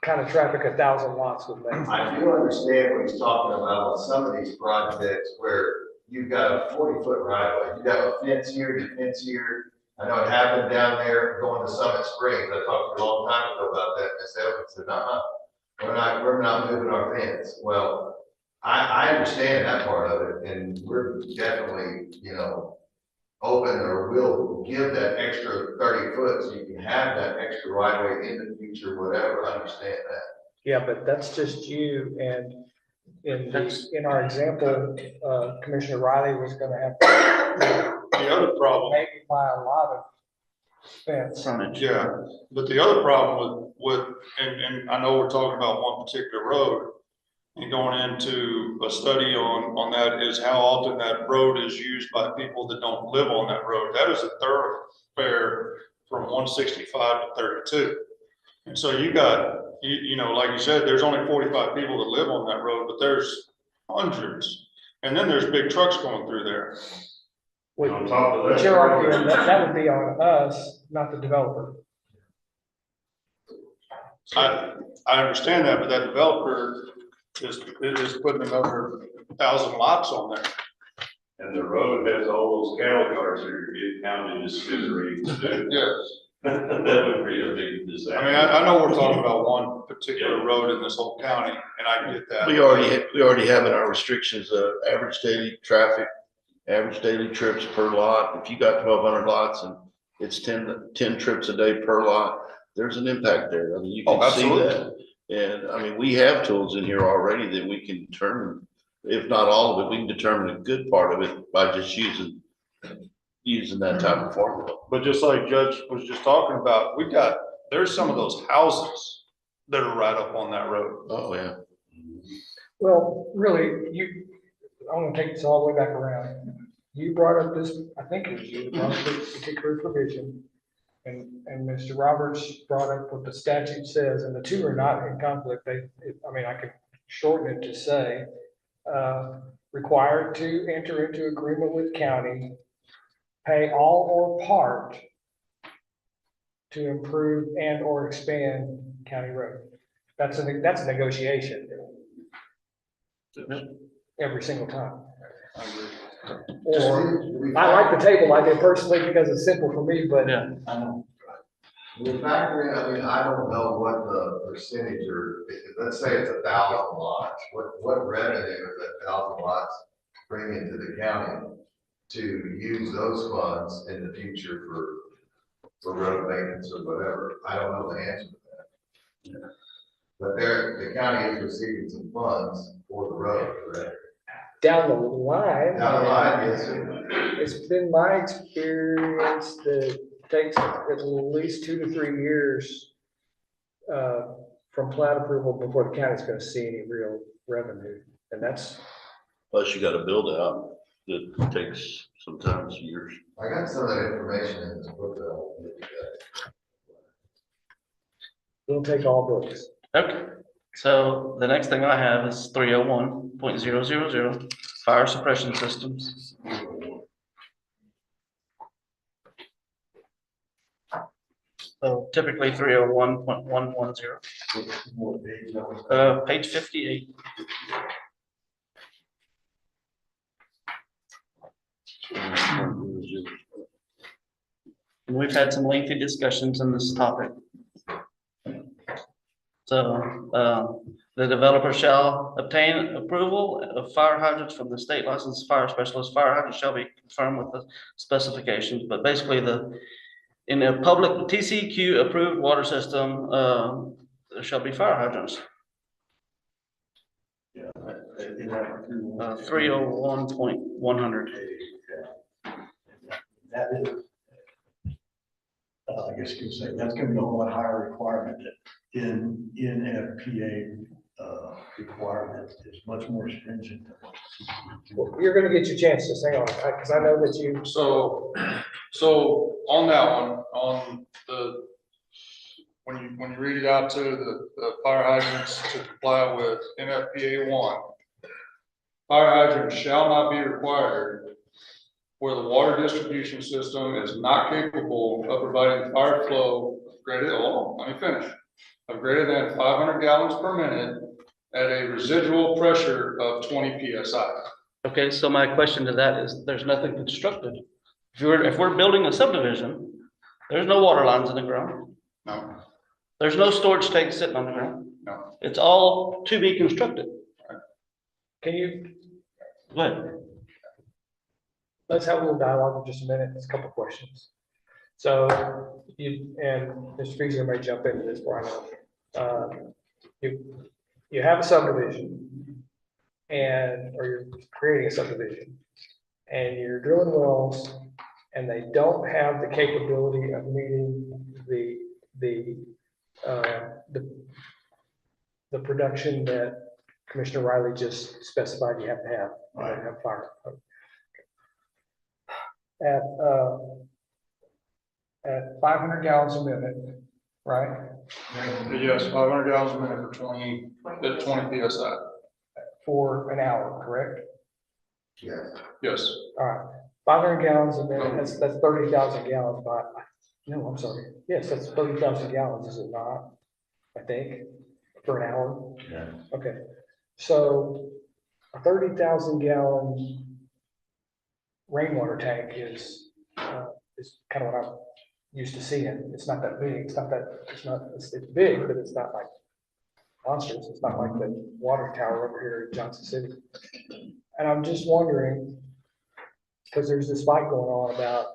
kind of traffic 1,000 lots would make. I do understand what he's talking about with some of these projects where you've got a 40-foot right of way. You have a fence here, you fence here. I know it happened down there going to Summit Springs. I talked to you a long time ago about that. Miss Evans said, we're not moving our fence. Well, I understand that part of it, and we're definitely, you know, open or will give that extra 30 foot, so you can have that extra right of way in the future, whatever, I understand that. Yeah, but that's just you, and in our example, Commissioner Riley was gonna have to The other problem, maybe buy a lot of fence. Frontage. yeah, but the other problem and I know we're talking about one particular road, and going into a study on that is how often that road is used by people that don't live on that road. That is a thoroughfare from 165 to 32. And so you got, you know, like you said, there's only 45 people that live on that road, but there's hundreds. And then there's big trucks going through there. Which On top of that. you're arguing that would be on us, not the developer. I understand that, but that developer is putting another 1,000 lots on there. And the road has all those cattle cars that are getting counted as smithereens. Yes. That would be a big disaster. I mean, I know we're talking about one particular road in this whole county, and I get that. We already have in our restrictions, average daily traffic, average daily trips per lot. If you got 1,200 lots and it's 10 trips a day per lot, there's an impact there. I mean, you can see that. And I mean, we have tools in here already that we can determine, if not all of it, we can determine a good part of it by just using that type of formula. But just like Judge was just talking about, there's some of those houses that are right up on that road. Oh, yeah. Well, really, I want to take this all the way back around. You brought up this, I think it was you, brought up this particular provision. And Mr. Roberts brought up what the statute says, and the two are not in conflict. I mean, I could shorten it to say, required to enter into agreement with county, pay all or part to improve and or expand county road. That's a negotiation. Every single time. Or, I like the table I did personally because it's simple for me, but. Yeah, I know. The factor in, I mean, I don't know what the percentage or, let's say it's 1,000 lots, what revenue is that 1,000 lots bring into the county to use those funds in the future for road maintenance or whatever? I don't know the answer to that. But the county is receiving some funds for the road, correct? Down the line. Down the line, yes. It's been my experience that it takes at least 2 to 3 years from plat approval before the county's gonna see any real revenue. And that's, Plus you got to build out that takes sometimes years. I got some of that information in this book that I'll get today. it'll take all books. Okay, so the next thing I have is 301.000 fire suppression systems. So typically 301.110, page 58. And we've had some lengthy discussions on this topic. So, the developer shall obtain approval of fire hydrants from the state licensed fire specialist. Fire hydrants shall be confirmed with the specifications, but basically in a public TCEQ approved water system, there shall be fire hydrants. 301.100. That is, I guess you could say, that's gonna be a whole lot higher requirement that in NFPA requirement is much more stringent than what. Well, you're gonna get your chance to hang on, because I know that you. So on that one, on when you read it out to the fire hydrants to comply with NFPA 1, fire hydrants shall not be required where the water distribution system is not capable of providing fire flow of greater than 500 gallons per minute at a residual pressure of 20 PSI. Okay, so my question to that is, there's nothing constructed. If we're building a subdivision, there's no water lines in the ground. No. There's no storage tank sitting on the ground. No. It's all to be constructed. Can you, Go ahead. let's have a little dialogue in just a minute. It's a couple questions. So you, and Mr. Feaser may jump into this, Brian. You have a subdivision and, or you're creating a subdivision and you're drilling wells and they don't have the capability of meeting the production that Commissioner Riley just specified you have to have. You have to have fire. At 500 gallons a minute, right? Yes, 500 gallons a minute for 20 PSI. For an hour, correct? Yes. Yes. All right, 500 gallons a minute, that's 30,000 gallons by, no, I'm sorry. Yes, that's 30,000 gallons, is it not? I think, for an hour? Yeah. Okay, so a 30,000 gallon rainwater tank is kind of what I'm used to seeing. It's not that big, it's big, but it's not like monsters. It's not like the water tower over here in Johnson City. And I'm just wondering, because there's this fight going on about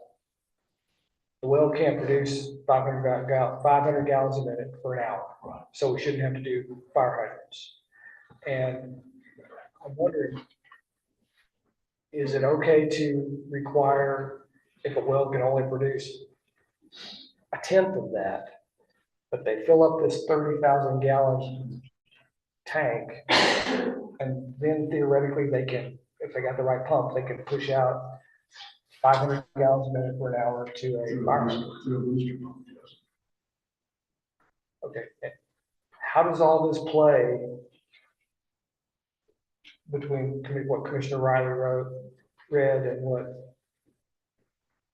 the well can't produce 500 gallons a minute for an hour. Right. So we shouldn't have to do fire hydrants. And I'm wondering, is it okay to require, if a well can only produce a tenth of that, but they fill up this 30,000 gallon tank, and then theoretically they can, if they got the right pump, they can push out 500 gallons a minute for an hour to a fire hydrant. Through a booster pump, yes. Okay, and how does all this play between what Commissioner Riley read and what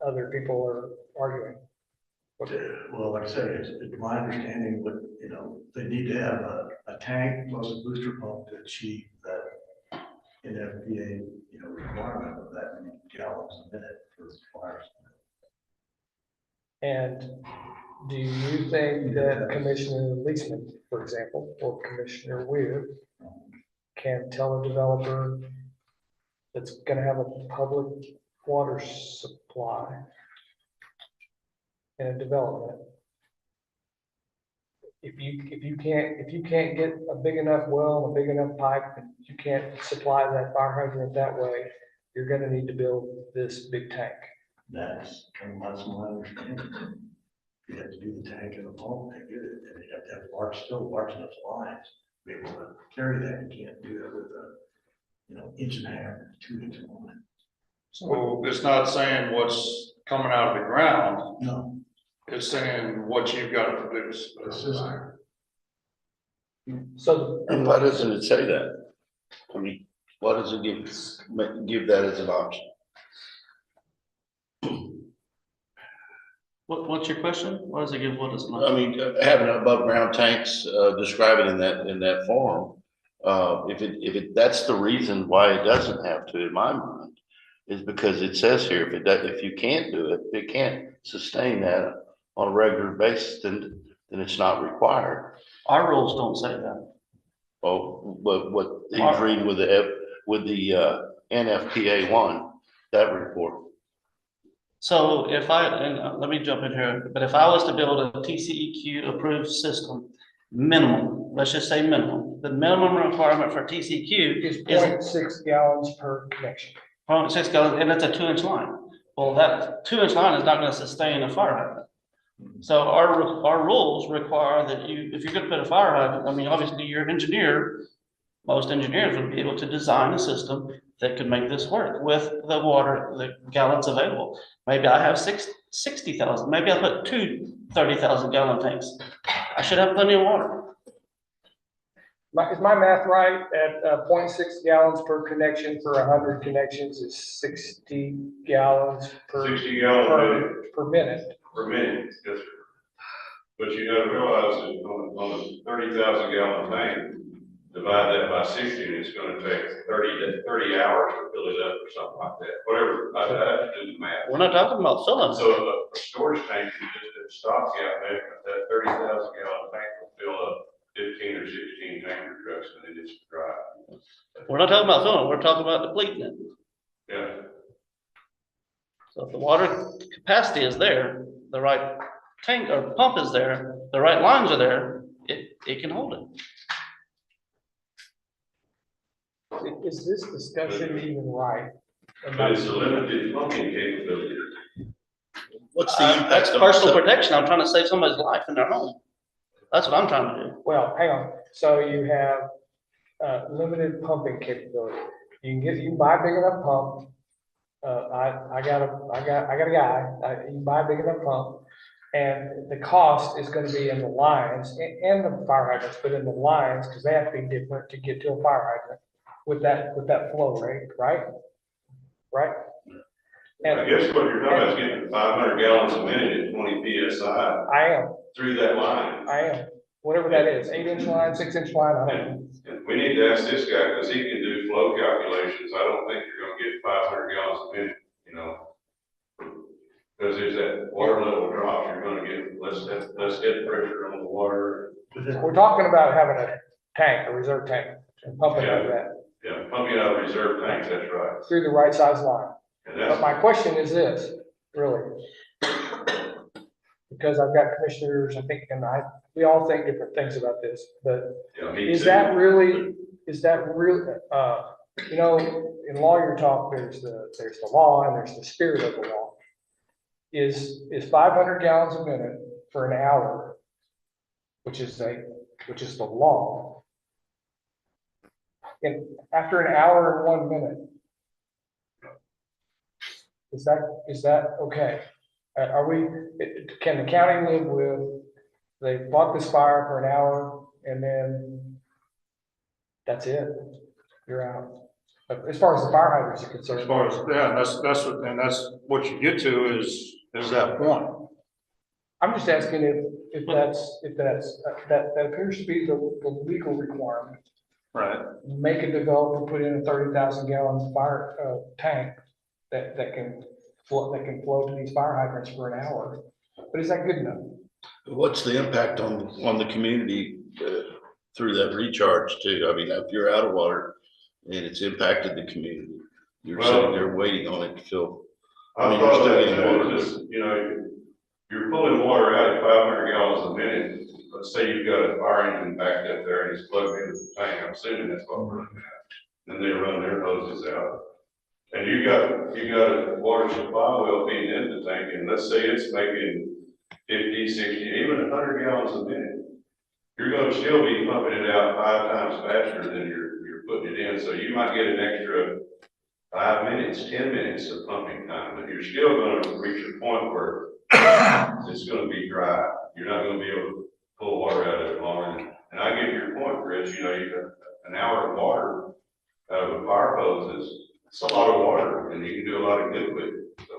other people are arguing? Well, like I said, it's my understanding, but, they need to have a tank plus a booster pump to achieve that NFPA, requirement of that many gallons a minute for fires. And do you think that Commissioner Leisman, for example, or Commissioner Weir can tell a developer that's gonna have a public water supply in a development, if you can't get a big enough well, a big enough pipe, and you can't supply that fire hydrant that way, you're gonna need to build this big tank. That's my understanding. You have to do the tank and the pump, and get it, and you have to have large enough lines to be able to carry that. You can't do it with a, inch and a half, 2 inch line. So it's not saying what's coming out of the ground, No, it's saying what you've got to produce. the system. So And why doesn't it say that? I mean, why does it give that as an option? What's your question? What does it give? What is it? I mean, having above ground tanks, describe it in that form. That's the reason why it doesn't have to, in my mind, is because it says here, if you can't do it, it can't sustain that on a regular basis, then it's not required. Our rules don't say that. Oh, but what he's reading with the NFPA 1, that report. So let me jump in here, but if I was to build a TCEQ approved system, minimum, let's just say minimum, the minimum requirement for TCEQ is is 0.6 gallons per connection. 0.6 gallons, and it's a 2 inch line. Well, that 2 inch line is not gonna sustain a fire hydrant. So our rules require that if you're gonna put a fire hydrant, I mean, obviously you're an engineer, most engineers would be able to design a system that could make this work with the water, the gallons available. Maybe I have 60,000, maybe I put 30,000 gallon tanks. I should have plenty of water. Is my math right? At 0.6 gallons per connection for 100 connections is 60 gallons per 60 gallons per minute. per minute, yes. But you gotta realize that on a 30,000 gallon tank, divide that by 60, and it's gonna take 30 hours to fill it up or something like that, whatever, I have to do the math. We're not talking about filling. So a storage tank, you just a stopgap measurement, that 30,000 gallon tank will fill up 15 or 16 tanker trucks and then it's dry. We're not talking about filling, we're talking about depleting it. Yeah. if the water capacity is there, the right tank or pump is there, the right lines are there, it can hold it. Is this discussion even right? But it's a limited pumping capability. What's the impact? That's on- personal protection. I'm trying to save somebody's life in their home. That's what I'm trying to do. Well, hang on, so you have, limited pumping capability. You can buy a big enough pump. I got a guy, you can buy a big enough pump. And the cost is gonna be in the lines and the fire hydrants, but in the lines, because they have to be different to get to a fire hydrant with that flow rate, right? Right? I guess what you're talking about is getting 500 gallons a minute at 20 PSI I am, through that line. whatever that is, 8-inch line, 6-inch line, I don't know. And we need to ask this guy, because he can do flow calculations. I don't think you're gonna get 500 gallons a minute, you know? Because there's that water level drop, you're gonna get less head pressure on the water. We're talking about having a tank, a reserve tank, and pumping out of that Yeah, pumping out of reserve tanks, that's right. through the right size line. And But that's, my question is this, really. Because I've got commissioners, I think, and we all think different things about this, but me is too. that real, you know, in lawyer talk, there's the law and there's the spirit of the law. Is 500 gallons a minute for an hour, which is the law. And after an hour and 1 minute, is that okay? Can the county live with, they fought this fire for an hour and then that's it? You're out. As far as the fire hydrants are concerned. As far as, yeah, and that's what you get to is that point. I'm just asking if that appears to be the legal requirement. Right. Make a developer put in a 30,000 gallon fire tank that can flow to these fire hydrants for an hour. But is that good enough? What's the impact on the community through that recharge too? I mean, if you're out of water and it's impacted the community, you're sitting there waiting on it to fill. I mean, you're thought still that getting too, water. just, you know, you're pulling water out at 500 gallons a minute. Let's say you've got a fire engine backed up there and it's plugged into the tank. I'm assuming that's what we're looking at. Then they run their hoses out. And you got a water supply well feeding into the tank, and let's say it's making 50, 60, even 100 gallons a minute. You're gonna still be pumping it out 5 times faster than you're putting it in. So you might get an extra 5 minutes, 10 minutes of pumping time, but you're still gonna reach a point where it's gonna be dry. You're not gonna be able to pull water out of it longer. And I get your point, Chris, you know, you got an hour of water out of a fire hose it's a lot of water, and you can do a lot of good with it, so.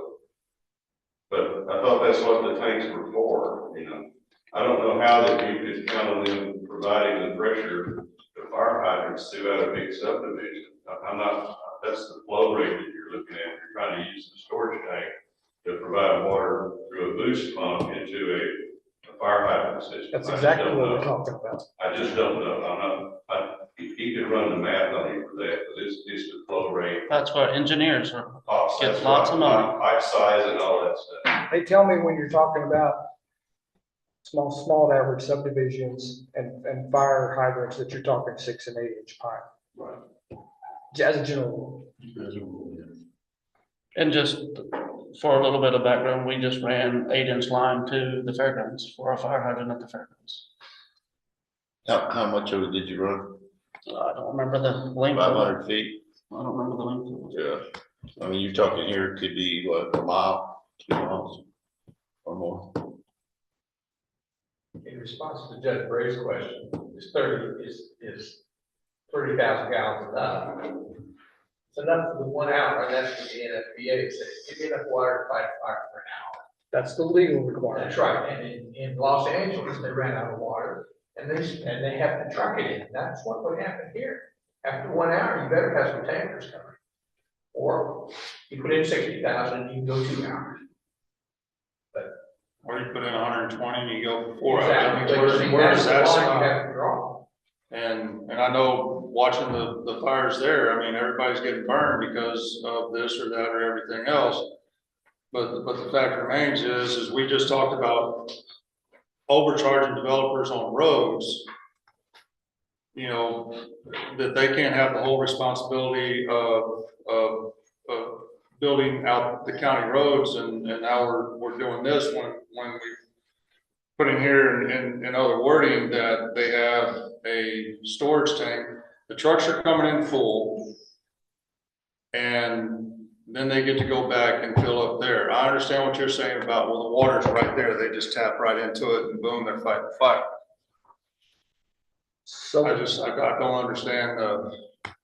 But I thought that's what the tanks were for, you know. I don't know how that you could count on them providing the pressure to fire hydrants throughout a big subdivision. I'm not, that's the flow rate that you're looking at. You're trying to use the storage tank to provide water through a boost pump into a fire hydrant system. That's exactly what we're talking about. I just don't know. He could run the math on you for that, but it's the flow rate. That's where engineers are, Get get lots of money. Pipe size and all that stuff. They tell me when you're talking about small to average subdivisions and fire hydrants that you're talking 6 and 8 inch pipe. Right. As a general rule. And just for a little bit of background, we just ran 8-inch line to the fairgrounds for our fire hydrant at the fairgrounds. How much of it did you run? I don't remember the length. of it. 500 feet? I don't remember the length of it. Yeah. I mean, you're talking here, it could be what, a mile, 2 miles or more. In response to Judge Bray's question, is 30,000 gallons enough? It's enough for the 1 hour, and that's what the NFPA says, give me enough water to fight a fire for an hour. That's the legal requirement. That's right, and in Los Angeles, they ran out of water, and they have to truck it in, that's what would happen here. After 1 hour, you better have some tankers coming. Or you put in 60,000, and you can go 2 hours. Or you put in 120 and you go for 4 hours. Exactly. I mean, where does that That's the line stop? you have to draw. And I know watching the fires there, I mean, everybody's getting burned because of this or that or everything else. But the fact remains is we just talked about overcharging developers on roads. You know, that they can't have the whole responsibility of building out the county roads, and now we're doing this when we put in here in other wording that they have a storage tank. The trucks are coming in full, and then they get to go back and fill up there. I understand what you're saying about, well, the water's right there, they just tap right into it and boom, they're fighting the fire. So. I don't understand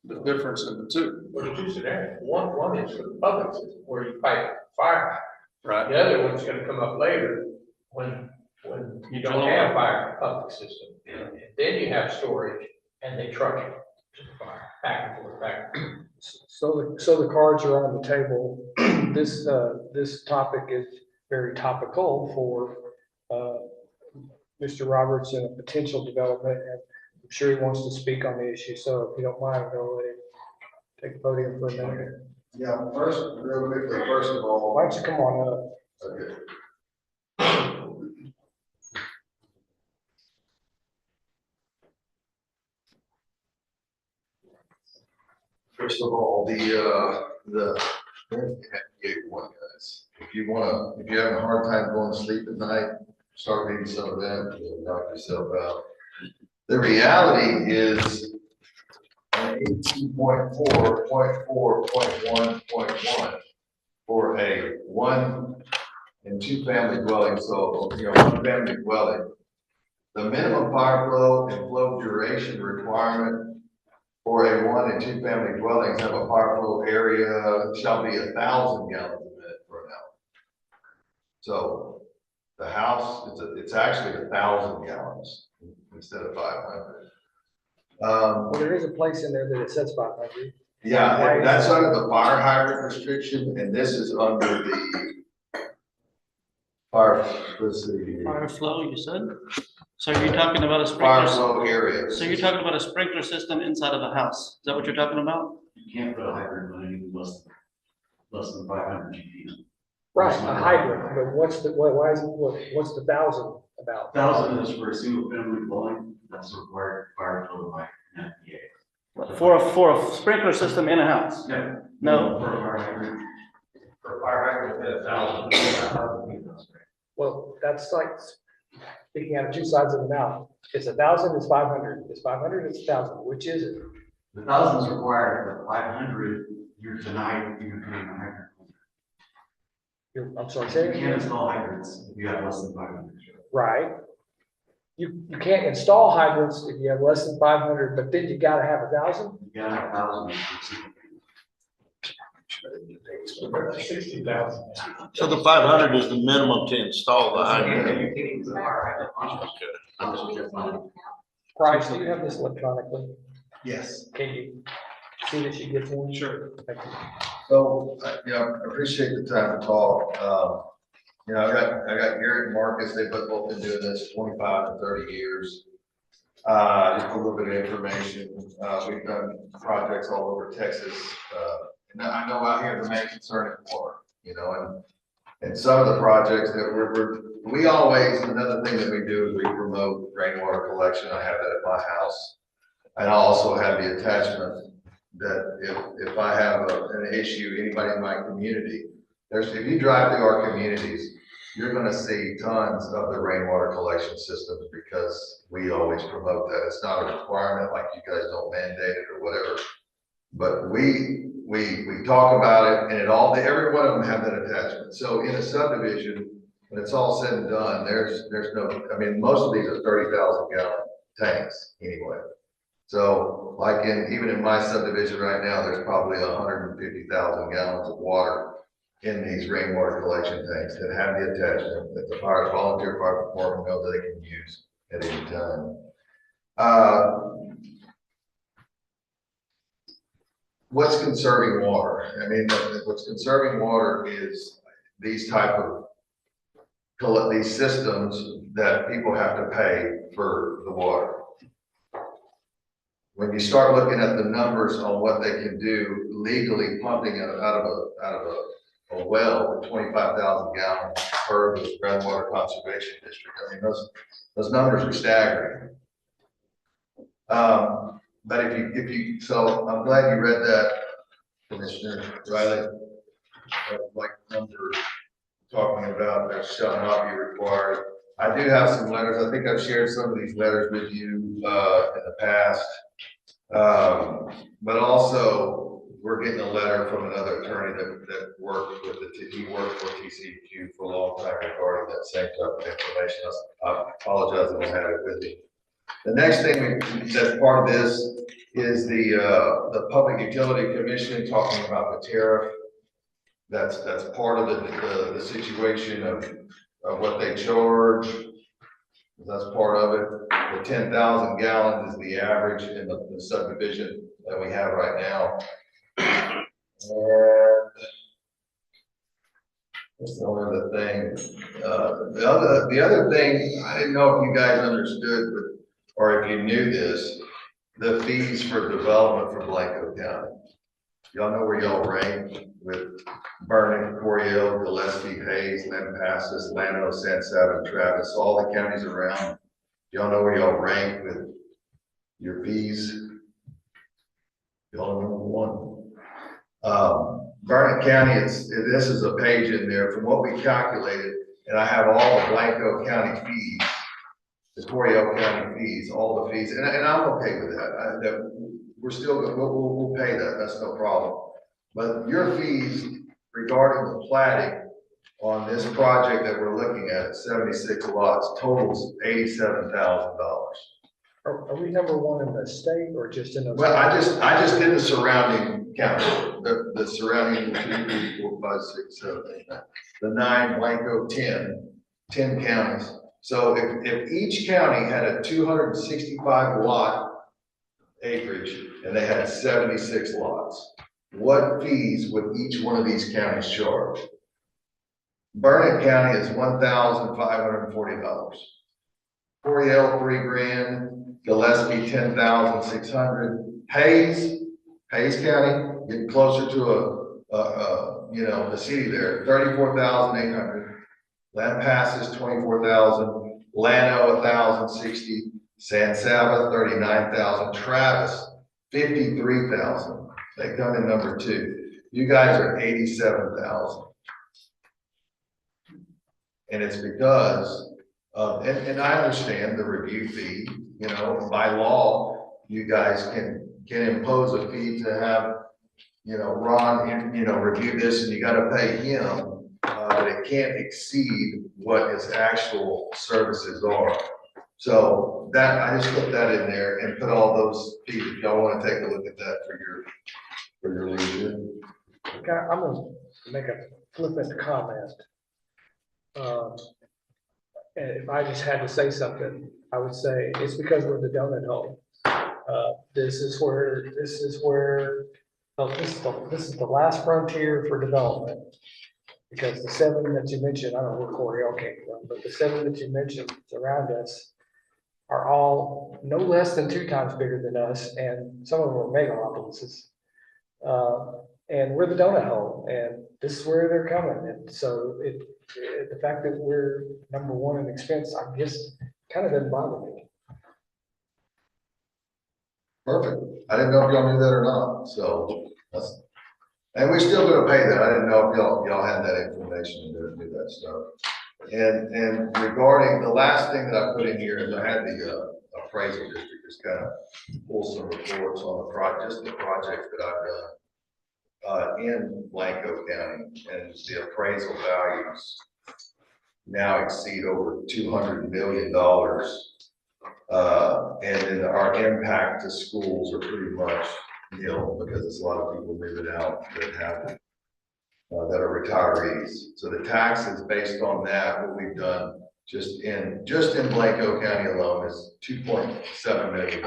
the difference in the two. Well, there's two scenarios. One is for the public system where you fight fire. Right. The other one's gonna come up later when you don't have fire public system. And then you have storage and they truck it to the fire, back and forth, back and forth. So the cards are on the table. This topic is very topical for, Mr. Roberts and a potential development, and I'm sure he wants to speak on the issue, so if you don't mind, I'll let him take the podium for a minute. Yeah, first, real quickly, first of all. Why don't you come on up? Okay. First of all, the gate one, guys, if you're having a hard time going to sleep at night, start reading some of that, you'll knock yourself out. The reality is 18.4.4.1.1 for a 1 and 2 family dwelling, so, you know, 1 family dwelling. The minimum fire flow and flow duration requirement for a 1 and 2 family dwellings have a fire flow area shall be 1,000 gallons a minute for an hour. So the house, it's actually 1,000 gallons instead of 500. Well, there is a place in there that it says 500. Yeah, that's under the fire hydrant restriction, and this is under the fire, let's see. Fire flow, you said? So you're talking about a Fire sprinkler? flow area. So you're talking about a sprinkler system inside of a house? Is that what you're talking about? You can't put a hydrant on anything less than 500 GP. Right, a hydrant, but what's the 1,000 about? 1,000 is for a single family dwelling, that's required fire code by NFPA. For a sprinkler system in a house? No. No. For a fire hydrant. For fire hydrant, 1,000. Well, that's like speaking out of two sides of the mouth. It's 1,000, it's 500. It's 500, it's 1,000. Which is it? The 1,000 is required, but 500, you're denied even putting a hydrant. I'm sorry, say You it can't again. install hydrants if you have less than 500. Right. You can't install hydrants if you have less than 500, but then you gotta have 1,000? You gotta have 1,000. For 60,000. So the 500 is the minimum to install the hydrant. You can't even put a fire hydrant on. Price, do you have this electronically? Yes. Can you see that she gets in? Sure. Thank you. So, you know, I appreciate the time to talk. You know, I got Garrett and Marcus, they've both been doing this 25 to 30 years. Just a little bit of information. We've done projects all over Texas. And I know out here the main concern is water, you know, and some of the projects that we always, another thing that we do is we promote rainwater collection. I have that at my house. And I also have the attachment that if I have an issue, anybody in my community, if you drive through our communities, you're gonna see tons of the rainwater collection systems because we always promote that. It's not a requirement, like you guys don't mandate it or whatever. But we talk about it and every one of them have that attachment. So in a subdivision, when it's all said and done, there's no, I mean, most of these are 30,000 gallon tanks anyway. So like even in my subdivision right now, there's probably 150,000 gallons of water in these rainwater collection tanks that have the attachment that the volunteer fire department knows they can use at any time. What's conserving water? I mean, what's conserving water is these type of these systems that people have to pay for the water. When you start looking at the numbers on what they can do legally pumping out of a a well, 25,000 gallons per the groundwater conservation district. I mean, those numbers are staggering. But so I'm glad you read that, Commissioner Riley. Like number talking about that shall not be required. I do have some letters. I think I've shared some of these letters with you in the past. But also we're getting a letter from another attorney that worked with he worked for TCEQ for a long time regarding that same type of information. I apologize, I don't have it with me. The next thing that's part of this is the Public Utility Commission talking about the tariff. That's part of the situation of what they charge. That's part of it. The 10,000 gallons is the average in the subdivision that we have right now. And that's the only other thing. The other thing, I didn't know if you guys understood, or if you knew this, the fees for development for Blanco County. Y'all know where y'all rank with Vernon, Coryell, Gillespie, Hayes, Lampasas, Llano, San Saba, and Travis, all the counties around. Y'all know where y'all rank with your fees? Y'all know one. Vernon County, this is a page in there from what we calculated, and I have all the Blanco County fees, the Coryell County fees, all the fees, and I'm okay with that. We're still good. We'll pay that. That's no problem. But your fees regarding the platting on this project that we're looking at 76 lots, totals $87,000. Are we number one in the state or just in the? Well, I just did the surrounding county, the surrounding 2, 3, 4, 5, 6, 7, 8, 9, the 9, Blanco, 10 counties. So if each county had a 265 lot acreage and they had 76 lots, what fees would each one of these counties charge? Burnett County is $1,540. Coryell, $3,000. Gillespie, $10,600. Hayes County, getting closer to the city there, $34,800. Lampasas, $24,000. Llano, $1,060. San Saba, $39,000. Travis, $53,000. They come in number 2. You guys are $87,000. And it's because and I understand the review fee, by law, you guys can impose a fee to have, Ron, review this, and you gotta pay him, but it can't exceed what his actual services are. So that, I just put that in there and put all those fees, if y'all wanna take a look at that for your leisure. Okay, I'm gonna make a flippant comment. And if I just had to say something, I would say it's because we're the donut hole. This is the last frontier for development. Because the 7 that you mentioned, I don't know where Coryell came from, but the 7 that you mentioned around us are all no less than 2 times bigger than us, and some of them are megalopolises. And we're the donut hole, and this is where they're coming. And so the fact that we're number 1 in expense, I guess, kind of doesn't bother me. Perfect. I didn't know if y'all knew that or not. So and we're still gonna pay that. I didn't know if y'all had that information to do that stuff. And regarding the last thing that I put in here is I had the appraisal district just kind of pull some reports on the projects that I've done in Blanco County, and the appraisal values now exceed over $200 million. And then our impact to schools are pretty much nil, because it's a lot of people moving out that have that are retirees. So the taxes based on that, what we've done just in Blanco County alone is $2.7 million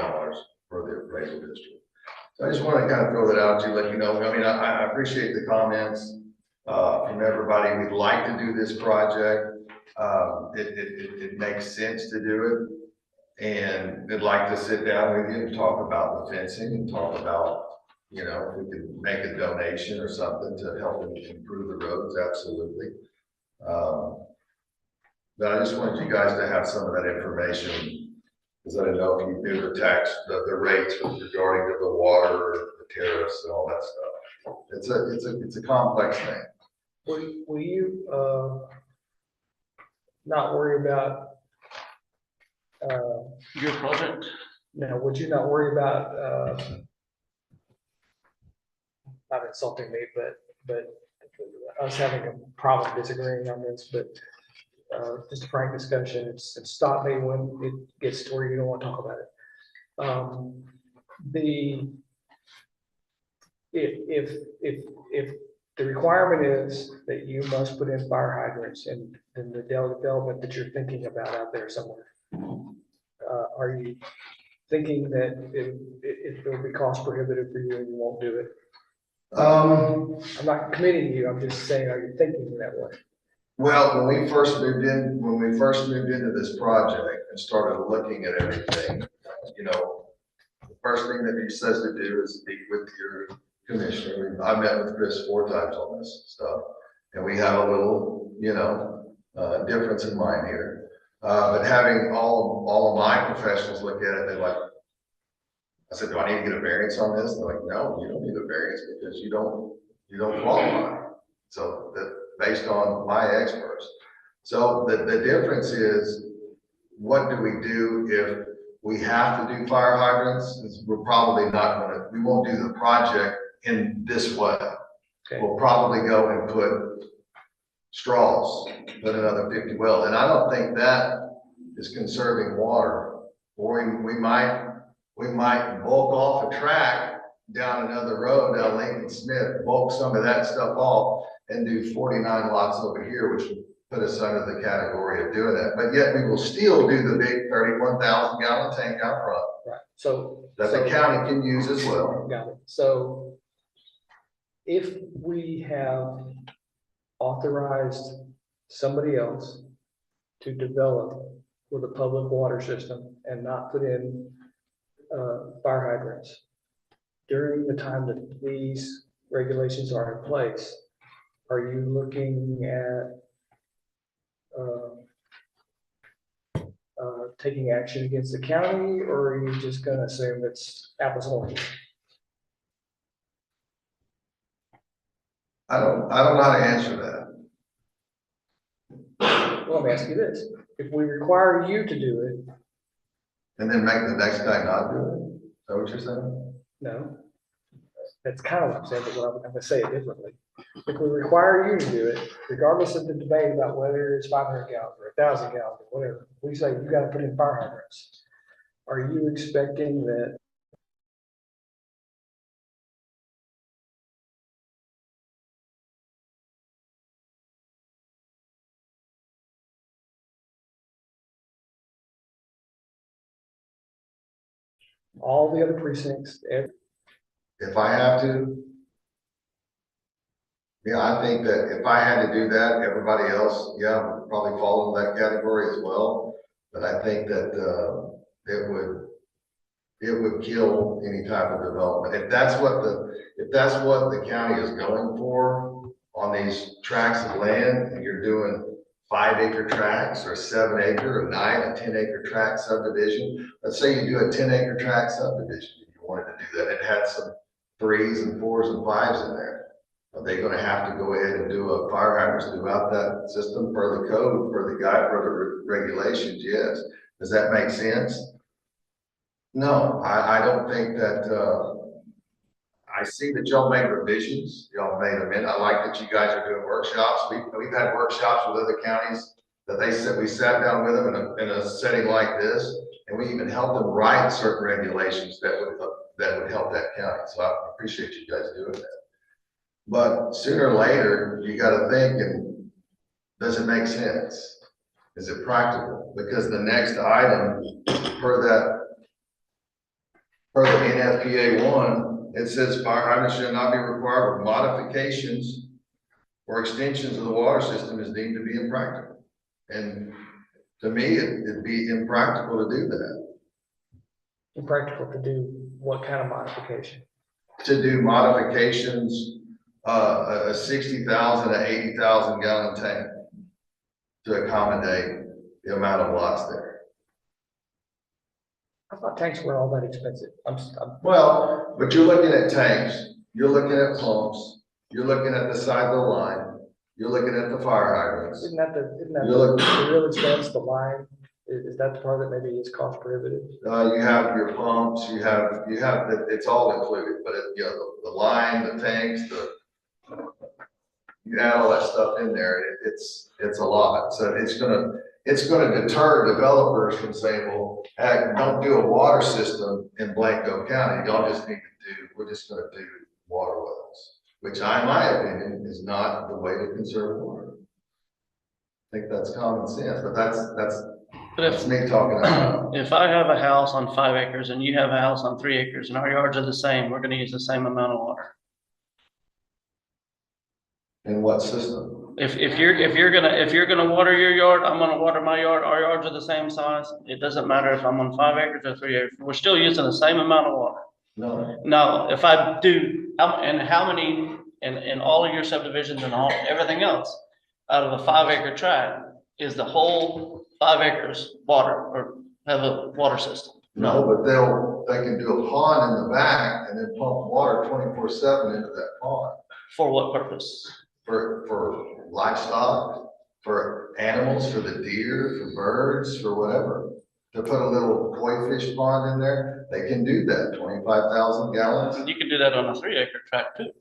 for the appraisal district. So I just want to kind of throw that out to let you know. I mean, I appreciate the comments from everybody. We'd like to do this project. It makes sense to do it. And they'd like to sit down with you and talk about the fencing and talk about you know, if we could make a donation or something to help improve the roads, absolutely. But I just wanted you guys to have some of that information, because I didn't know if you knew the tax, the rates regarding to the water, the tariffs and all that stuff. It's a complex thing. Will you, not worry about, Your project? now, would you not worry about, not insulting me, but us having a problem disagreeing on this, but just a frank discussion, it's stop me when it gets to where you don't want to talk about it. If the requirement is that you must put in fire hydrants in the development that you're thinking about out there somewhere, are you thinking that it will be cost prohibitive for you and you won't do it? I'm not committing you, I'm just saying, are you thinking that way? Well, when we first moved into this project and started looking at everything, you know, the first thing that he says to do is speak with your commissioner. I met with Chris 4 times on this stuff, and we have a little, you know, difference in mind here. But having all of my professionals look at it, they're like, I said, do I need to get a variance on this? They're like, no, you don't need a variance because you don't qualify. So that based on my experts. So the difference is, what do we do if we have to do fire hydrants? We're probably not gonna, we won't do the project in this way. Okay. We'll probably go and put straws, put another 50 wells. And I don't think that is conserving water. Or we might bulk off a track down another road, down Lincoln Smith, bulk some of that stuff off and do 49 lots over here, which would put us under the category of doing that. But yet we will still do the big 31,000 gallon tank out front. Right, so. That the county can use as well. Got it. So if we have authorized somebody else to develop with a public water system and not put in fire hydrants during the time that these regulations are in place, are you looking at taking action against the county, or are you just gonna assume it's apples and oranges? I don't know how to answer that. Well, let me ask you this. If we require you to do it, And then make the next guy not do it? Is that what you're saying? no. That's kind of what I'm saying, but I'm gonna say it differently. If we require you to do it, regardless of the debate about whether it's 500 gallons or 1,000 gallons or whatever, we say you gotta put in fire hydrants. Are you expecting that all the other precincts, If I have to? Yeah, I think that if I had to do that, everybody else, yeah, would probably fall into that category as well. But I think that, it would kill any type of development. If that's what the county is going for on these tracts of land, and you're doing 5-acre tracts or 7-acre or 9 and 10-acre tract subdivision. Let's say you do a 10-acre tract subdivision, if you wanted to do that, it had some 3s and 4s and 5s in there. Are they gonna have to go ahead and do a fire hydrants throughout that system per the code, for the regulations? Yes. Does that make sense? No, I don't think that, I see that y'all made revisions, y'all made them in. I like that you guys are doing workshops. We've had workshops with other counties that we sat down with them in a setting like this, and we even helped them write certain regulations that would help that county. So I appreciate you guys doing that. But sooner or later, you gotta think, and does it make sense? Is it practical? Because the next item per the NFPA 1, it says fire hydrants should not be required with modifications or extensions of the water system is deemed to be impractical. And to me, it'd be impractical to do that. impractical to do what kind of modification? to do modifications, a 60,000 to 80,000 gallon tank to accommodate the amount of lots there. I thought tanks were all that expensive. Well, but you're looking at tanks, you're looking at pumps, you're looking at the side of the line, you're looking at the fire hydrants. Isn't that You're looking- the real expense, the line? Is that the part that maybe is cost prohibitive? You have your pumps, you have, it's all included, but the line, the tanks, you add all that stuff in there, it's a lot. So it's gonna deter developers from saying, well, heck, don't do a water system in Blanco County. Y'all just need to we're just gonna do water wells, which in my opinion is not the way to conserve water. I think that's common sense, but that's me talking about. If I have a house on 5 acres and you have a house on 3 acres and our yards are the same, we're gonna use the same amount of water. In what system? If you're gonna water your yard, I'm gonna water my yard, our yards are the same size. It doesn't matter if I'm on 5 acres or 3 acres, we're still using the same amount of water. No. Now, if I do, and how many, in all of your subdivisions and everything else, out of a 5 acre tract, is the whole 5 acres water, or have a water system? No, but they can do a pond in the back and then pump water 24/7 into that pond. For what purpose? For livestock, for animals, for the deer, for birds, for whatever. To put a little koi fish pond in there, they can do that, 25,000 gallons. You can do that on a 3 acre tract too.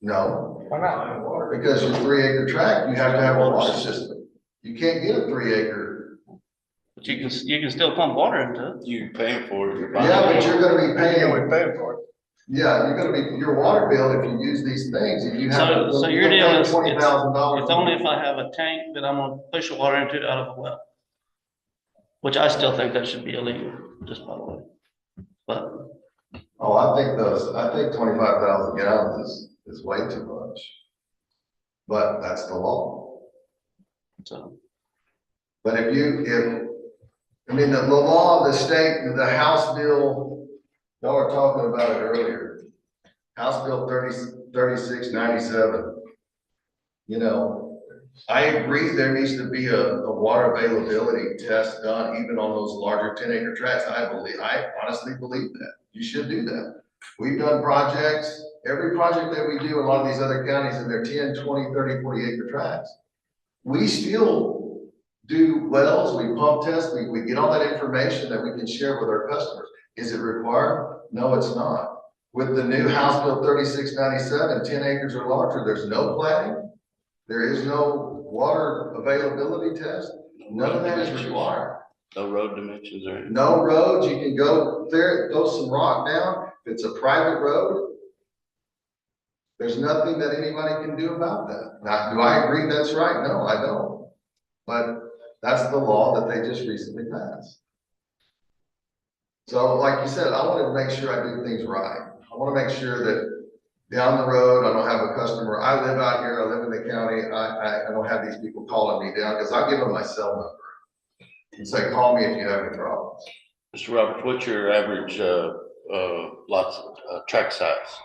No, Why not? because your 3 acre tract, you have to have a water system. You can't get a 3 acre. But you can still pump water into it. You paying for it. Yeah, but you're gonna be paying. We're paying for it. Yeah, you're gonna be, your water bill, if you use these things, if you have. So your deal is, $20,000. it's only if I have a tank that I'm gonna push water into out of a well. Which I still think that should be illegal, just by the way. But Oh, I think 25,000 gallons is way too much. But that's the law. so, But the law, the state, the House bill, y'all were talking about it earlier. House Bill 3697. I agree there needs to be a water availability test done even on those larger 10 acre tracts. I honestly believe that. You should do that. We've done projects, every project that we do in a lot of these other counties in their 10, 20, 30, 40 acre tracts. We still do wells, we pump test, we get all that information that we can share with our customers. Is it required? No, it's not. With the new House Bill 3697, 10 acres or larger, there's no planning. There is no water availability test. None of that is required. No road dimensions or anything. No roads, you can go there, throw some rock down. If it's a private road, there's nothing that anybody can do about that. Now, do I agree that's right? No, I don't. But that's the law that they just recently passed. So like you said, I wanted to make sure I do things right. I want to make sure that down the road, I don't have a customer. I live out here, I live in the county. I don't have these people calling me down because I'll give them my cell number and say, call me if you have any problems. Mr. Roberts, what's your average, tract size?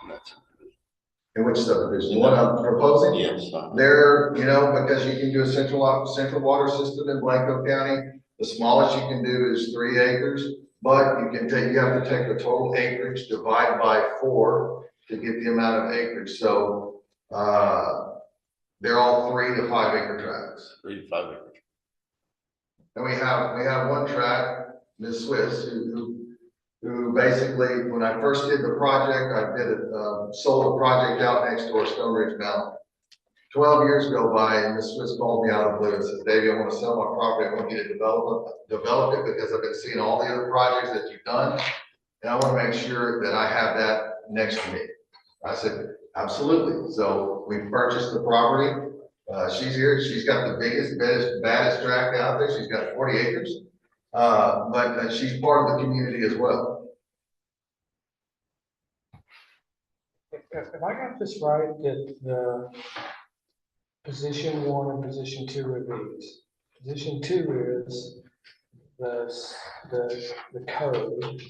In which subdivision? What I'm proposing? Yes. There, because you can do a central water system in Blanco County. The smallest you can do is 3 acres, but you have to take the total acreage, divide by 4 to get the amount of acreage. So, they're all 3 to 5 acre tracts. 3 to 5 acres. And we have one tract, Ms. Swiss, who basically, when I first did the project, I sold a project out next door, Stone Ridge Mountain. 12 years go by and Ms. Swiss called me out of the blue and says, Davey, I want to sell my property. I want you to develop it because I've been seeing all the other projects that you've done. And I want to make sure that I have that next to me. I said, absolutely. So we purchased the property. She's here. She's got the biggest, baddest tract out there. She's got 40 acres. But she's part of the community as well. If I got this right, that the position 1 and position 2 are these. Position 2 is the code.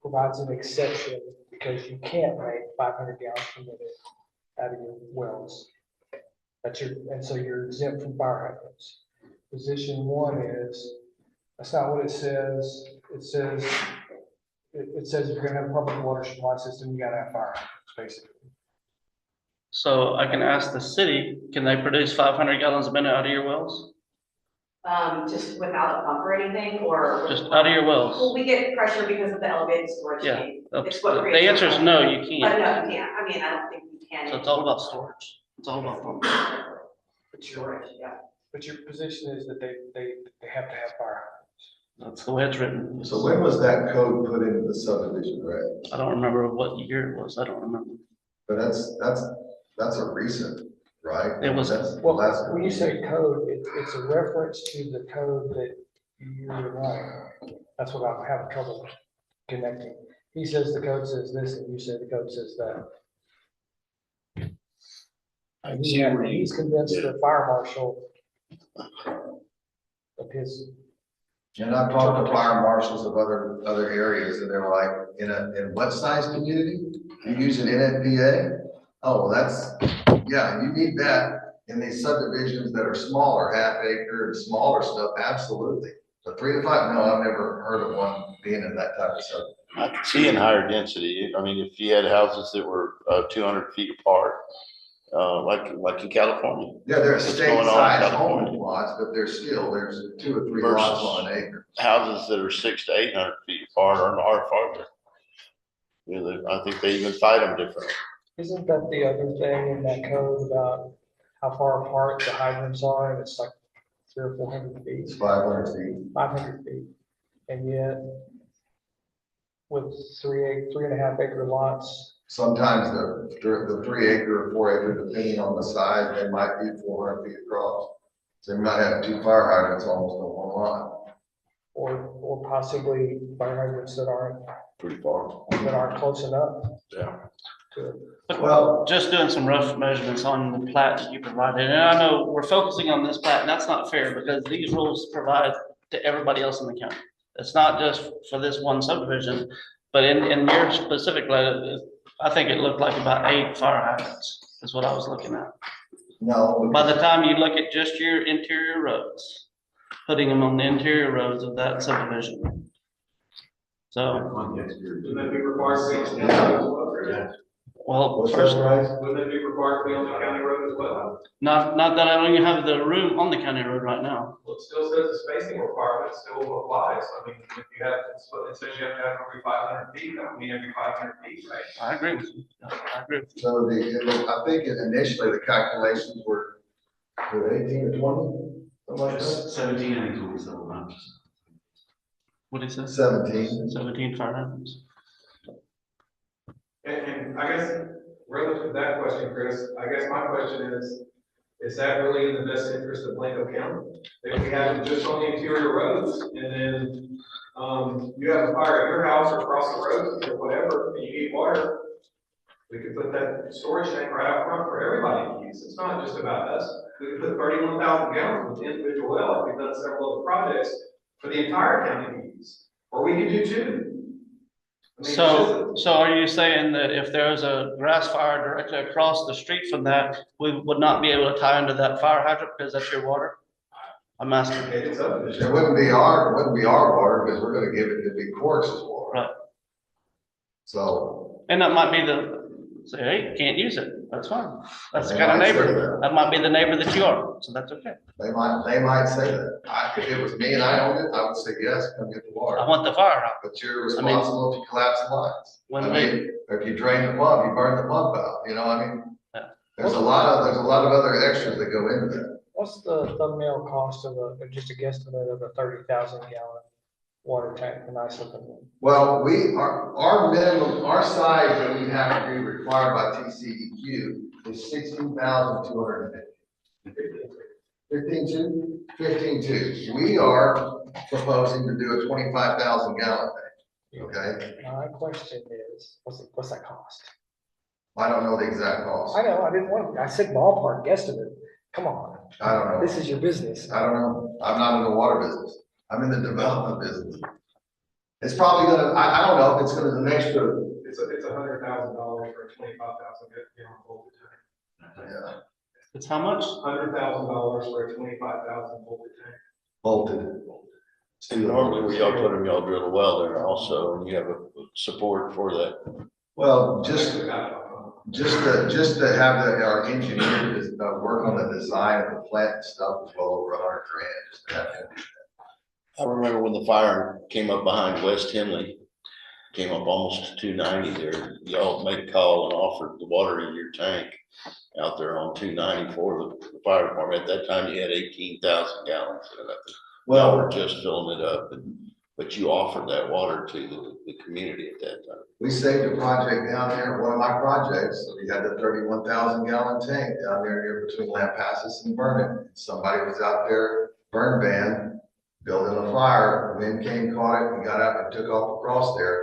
provides an exception because you can't make 500 gallons per minute out of your wells. And so you're exempt from fire hydrants. Position one is, that's not what it says. It says, it says if you're gonna have a public water supply system, you gotta have fire hydrants, basically. So I can ask the city, can they produce 500 gallons a minute out of your wells? Just without a pump or anything, or? Just out of your wells? Well, we get pressure because of the elevated storage Yeah. tank. The It's what creates answer is no, you But can't. no, you can't. I mean, I don't think you can. So it's all about storage. It's all about pumping. Storage, yeah. But your position is that they have to have fire hydrants. That's the way it's written. So when was that code put into the subdivision regs? I don't remember what year it was. I don't remember. But that's a recent, right? It was- That's Well, last- when you say code, it's a reference to the code that you're running. That's what I'm having trouble connecting. He says the code says this, and you say the code says that. And he's convinced the fire marshal of his. And I've talked to fire marshals of other areas, and they're like, in what size community? You use an NFPA? Oh, well, yeah, you need that in these subdivisions that are smaller, half acre and smaller stuff, absolutely. But 3 to 5, no, I've never heard of one being in that type of stuff. I could see in higher density, I mean, if you had houses that were 200 feet apart, like in California. Yeah, they're What's state going on in size California? home lots, but there's 2 or 3 lots on an acre. Houses that are 600 to 800 feet apart are farther. You know, I think they even fight them differently. Isn't that the other thing in that code about how far apart the hydrants are? And it's like 300 or 400 feet. It's 500 feet. 500 feet. And yet, with 3.5 acre lots, Sometimes the 3 acre or 4 acre, depending on the size, they might be 400 feet across. So you might have 2 fire hydrants almost on one lot. or possibly fire hydrants that Pretty far. aren't close enough. Yeah. To, Well, Just doing some rough measurements on the plat that you provided, and I know we're focusing on this plat, and that's not fair, because these rules provide to everybody else in the county. It's not just for this one subdivision, but in your specific letter, I think it looked like about 8 fire hydrants, is what I was looking at. no. By the time you look at just your interior roads, putting them on the interior roads of that subdivision. So, On the exterior. Wouldn't that be required to be on the county road as well? well, What's first, that, Bryce? Wouldn't it be required to be on the county road as well? not that I don't even have the room on the county road right now. Well, it still says the spacing requirement still applies. I mean, if you have, it says you have to have every 500 feet, that would mean every 500 feet, right? I agree with you. I agree with you. So I think initially the calculations were 18 or 20, something like that. 17, I think, is what we settled on. What is this? 17. 17 fire hydrants. And I guess relative to that question, Chris, I guess my question is that really in the best interest of Blanco County? If we have them just on the interior roads and then, you have a fire at your house or across the road or whatever, and you need water, we could put that storage tank right out front for everybody to use. It's not just about us. We could put 31,000 gallons with individual well, we've done several other projects for the entire county to use. Or we could do 2. I mean, it's So are you saying that if there was a grass fire directly across the street from that, we would not be able to tie into that fire hydrant because that's your water? I'm asking. It's up. It wouldn't be our water because we're gonna give it to Big Forks' water. Right. So. And that might be say, hey, you can't use it. That's fine. That's the They kind of might say neighbor. That might be the neighbor that you are. So that's okay. They might say that. If it was me and I owned it, I would say, yes, come get the water. I want the fire hydrant. But you're responsible if you collapse the lines. When I mean, if you drain the pump, you burn the pump out, you know, I mean, Yeah. there's a lot of other extras that go into that. what's the thumbnail cost of just a guesstimate of a 30,000 gallon water tank, a nice looking one? Well, our minimum, our size that we have to be required by TCEQ is 16,250. 15.2? We are proposing to do a 25,000 gallon tank, okay? My question is, what's that cost? I don't know the exact cost. I know, I didn't want, I said ballpark guesstimate. Come on, I don't know. this is your business. I don't know. I'm not in the water business. I'm in the development business. It's probably gonna, I don't know if it's gonna, the next, It's $100,000 for a 25,000 gallon voltage tank. yeah, It's how much? $100,000 for a 25,000 voltage tank. bolted. And normally where y'all put them, y'all drill a well there also, and you have a support for that. Well, just to have our engineer just, work on the design of the plant and stuff was well over $100,000, just to have him do that. I remember when the fire came up behind West Henley, came up almost to 290 there, y'all made a call and offered the water in your tank out there on 290 for the fire department. At that time, you had 18,000 gallons. And I think y'all were just filling it up, but you offered that water to the community at that time. We saved a project down there, one of my projects, we had the 31,000 gallon tank down there near between Lampasas and Vernon. Somebody was out there, burn ban, building a fire, wind came, caught it, and got out and took off across there.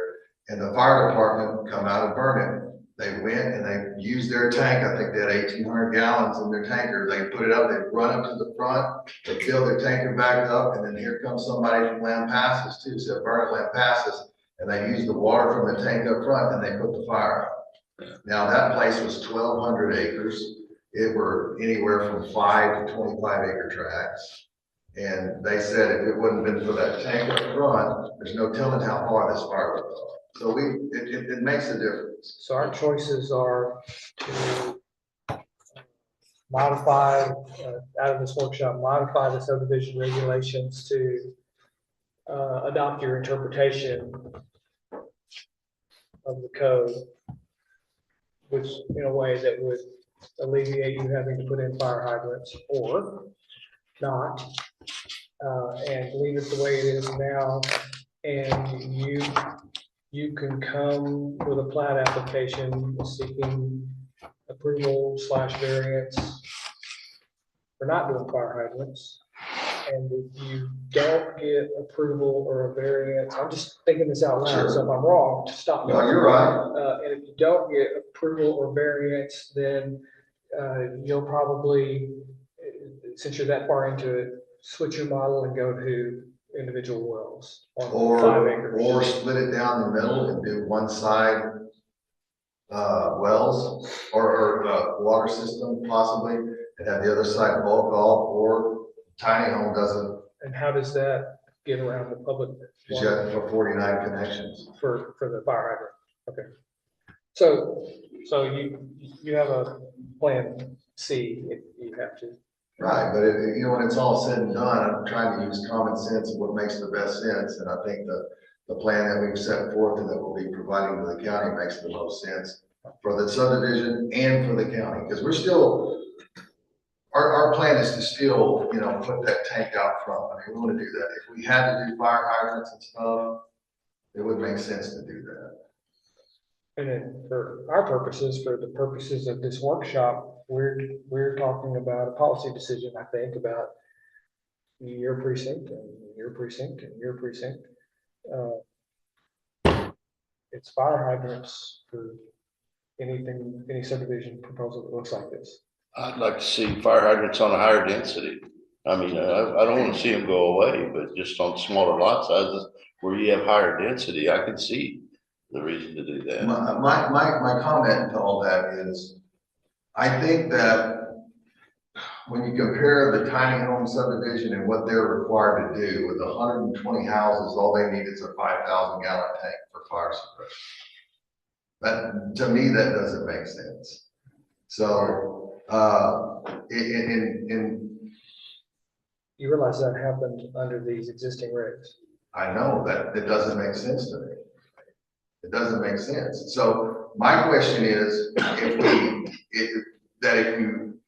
And the fire department come out of Vernon. They went and they used their tank, I think they had 1,800 gallons in their tanker. They put it up, they run up to the front, they fill their tanker back up, and then here comes somebody from Lampasas too, said Vernon, Lampasas. And they used the water from the tank up front and they put the fire out. Now that place was 1,200 acres. It were anywhere from 5 to 25 acre tracts. And they said if it wouldn't have been for that tank up front, there's no telling how far this fire would go. So it makes a difference. So our choices are to modify, out of this workshop, modify the subdivision regulations to adopt your interpretation of the code, which in a way that would alleviate you having to put in fire hydrants, or not, and leave it the way it is now, and you can come with a plat application seeking approval / variance for not doing fire hydrants. And if you don't get approval or a variance, I'm just thinking this out loud, so if I'm wrong, just stop me. No, you're right. And if you don't get approval or variance, then you'll probably, since you're that far into it, switch your model and go to individual wells on 5 acres. Or split it down the middle and do one side wells or water system possibly, and have the other side bulk off, or tiny home doesn't, And how does that get around the public? because you have for 49 connections. For the fire hydrant, okay. So you have a plan C if you have to. Right, but you know, when it's all said and done, I'm trying to use common sense and what makes the best sense, and I think the plan that we've set forth and that we'll be providing to the county makes the most sense for the subdivision and for the county, because we're still, our plan is to still, you know, put that tank out front. I mean, we want to do that. If we had to do fire hydrants and stuff, it would make sense to do that. And then for our purposes, for the purposes of this workshop, we're talking about a policy decision, I think, about your precinct and your precinct and your precinct. It's fire hydrants for anything, any subdivision proposal that looks like this. I'd like to see fire hydrants on a higher density. I mean, I don't want to see them go away, but just on smaller lot sizes where you have higher density, I can see the reason to do that. My comment to all that is, I think that when you compare the tiny home subdivision and what they're required to do with 120 houses, all they need is a 5,000 gallon tank for fire suppression. That, to me, that doesn't make sense. So, You realize that happened under these existing regs. I know that it doesn't make sense to me. It doesn't make sense. So my question is, if you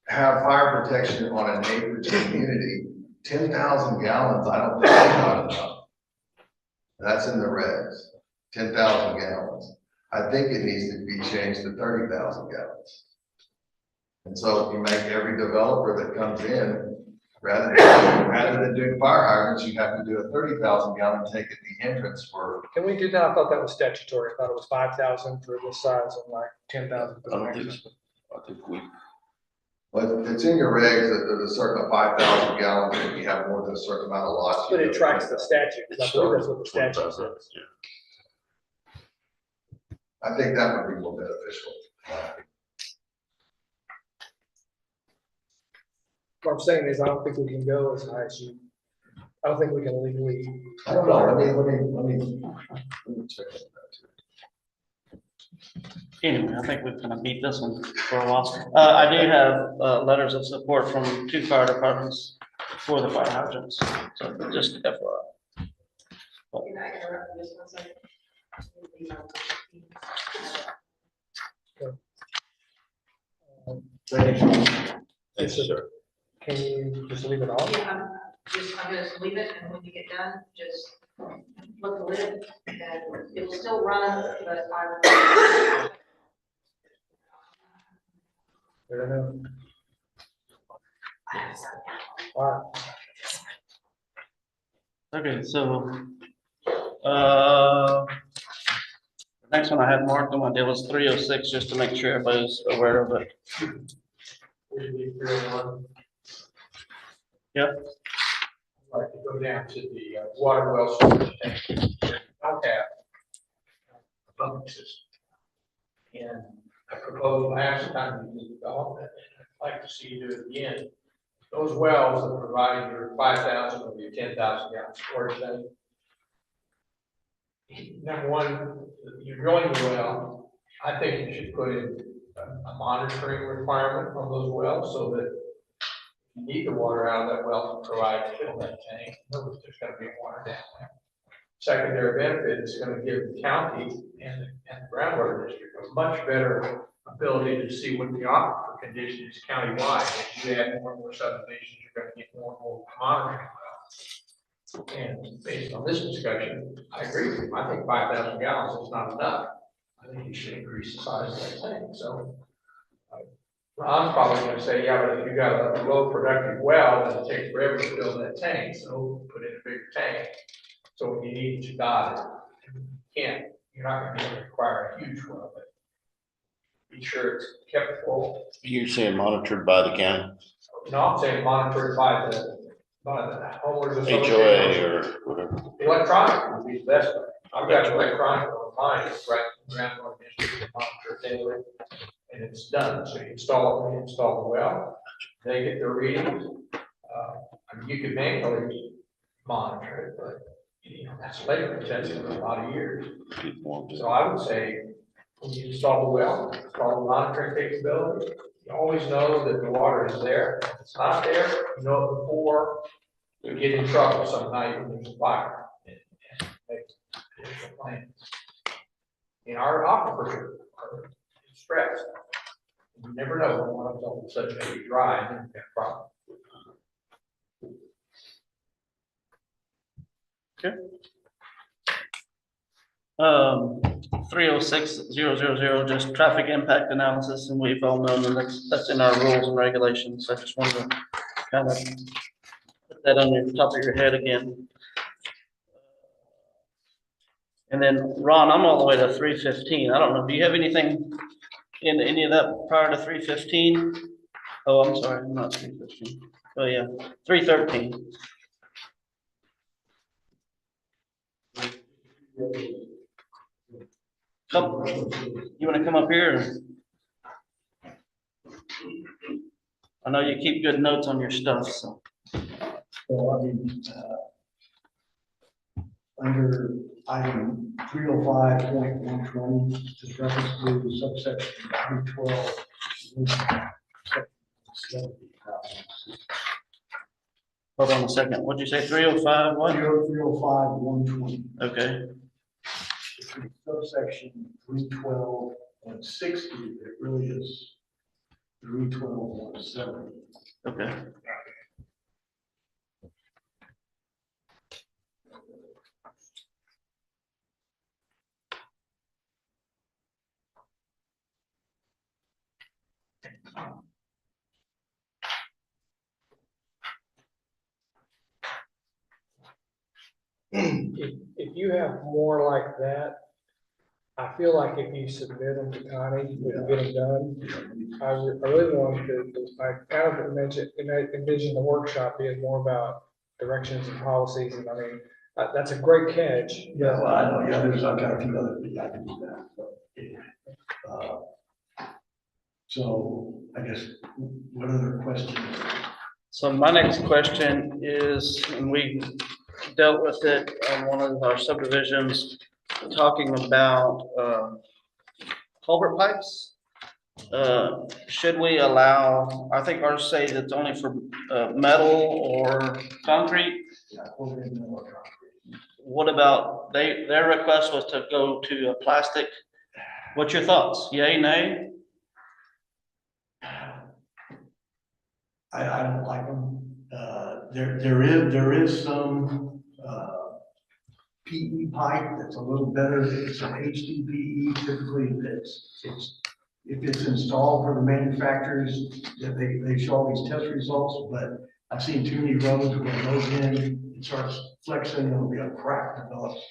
have fire protection on a neighbor's community, 10,000 gallons, I don't think is not enough. That's in the regs, 10,000 gallons. I think it needs to be changed to 30,000 gallons. And so if you make every developer that comes in, rather than doing fire hydrants, you have to do a 30,000 gallon tank at the entrance for. Can we do that? I thought that was statutory. I thought it was 5,000 for this size and like 10,000 for the I don't next. think so. I think we, But it's in your regs that there's a certain 5,000 gallons, if you have more than a certain amount of lots. you But it have to tracks pay the that. statute, because I believe that's what the statute says. I think that would be more beneficial. What I'm saying is, I don't think we can go as high as you, I don't think we can legally. I don't know, let me check that too. Anyway, I think we're gonna beat this one for a while. I do have, letters of support from 2 fire departments for the fire hydrants, so just FYI. Can I interrupt you just 1 second? Yes, sir. Can you just leave it on? Yeah, I'm gonna leave it, and when you get done, just look the lid, and it will still run, but I. Fair enough. All right. Okay, so, the next one I had marked on my deal was 306, just to make sure everybody's aware of it. We need 301. Yep. I'd like to go down to the water well storage tank. Don't have a pumping system. And I proposed last time we did development, and I'd like to see you do it again. Those wells that provide your 5,000 or your 10,000 gallon storage tank. Number one, you're drilling the well, I think you should put in a monitoring requirement on those wells so that you need the water out of that well to provide fill that tank. Notice there's gonna be water down there. Secondary benefit is gonna give the county and the groundwater district a much better ability to see what the aquifer condition is countywide. As you add more and more subdivisions, you're gonna get more and more monitoring wells. And based on this discussion, I agree with you. I think 5,000 gallons is not enough. I think you should increase the size of that tank, so. Ron's probably gonna say, yeah, but if you got a low productive well, then it takes forever to fill that tank, so put in a bigger tank. So when you need, you got it. You can't, you're not gonna be able to require a huge well, but be sure it's kept full. You're saying monitored by the county, No, I'm saying monitored by the homeowners association. HOA or whatever. Electronic would be the best way. I've got electronic on mine, it's right, groundwater district, monitor it daily, and it's done. So you install the well, they get their readings. I mean, you can manually monitor it, but you know, that's labor intensive for a lot of years. So I would say, when you install the well, install the monitoring capability, you always know that the water is there. If it's not there, you know it before you get in trouble some night when there's a fire. And make additional plans. In our aquifers are stressed. You never know when one of them all of a sudden may be dry and then you have a problem. Okay. 306000, just traffic impact analysis, and we've all known that that's in our rules and regulations. I just wanted to kind of put that on the top of your head again. And then Ron, I'm all the way to 315. I don't know, do you have anything in any of that prior to 315? Oh, I'm sorry, not 315. Oh, yeah, 313. Come, you want to come up here? I know you keep good notes on your stuff, so. So, I mean, under item 305.120, just reference to subsection 312. Hold on a second. What'd you say? 305 what? 305.120. Okay. Subsection 312.60, it really is 312.70. Okay. If you have more like that, I feel like if you submit them to Connie, we can get them done. I really want I kind of envision the workshop being more about directions and policies, and I mean, that's a great catch. Yeah, well, I know, yeah, I've got a few other things I can do that, but, yeah. So I guess, what other questions? So my next question is, and we dealt with it on one of our subdivisions, talking about, culvert pipes. Should we allow, I think ours say that's only for, metal or concrete. Yeah, over in the electronic. What about, their request was to go to a plastic. What's your thoughts? Yay, nay? I don't like them. There is some, PE pipe that's a little better. It's an HDPE typically if it's installed for the manufacturers, they show all these test results, but I've seen too many roads where it goes in, it starts flexing, there'll be a crack develops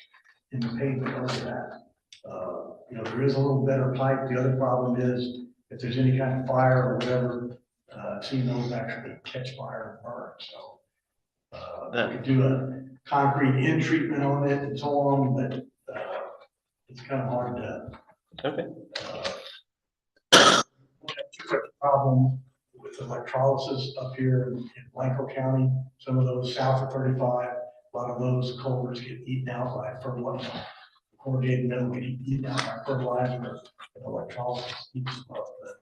in the pavement over that. There is a little better pipe. The other problem is if there's any kind of fire or whatever, I've seen those actually catch fire and burn, so. We could do a concrete in treatment on it and so on, but, it's kind of hard to. Okay. Problem with electrolysis up here in Blanco County, some of those south of 35, a lot of those culverts get eaten out by fertilizer. Corrugated metal get eaten out by fertilizer, and electrolysis eats them up, but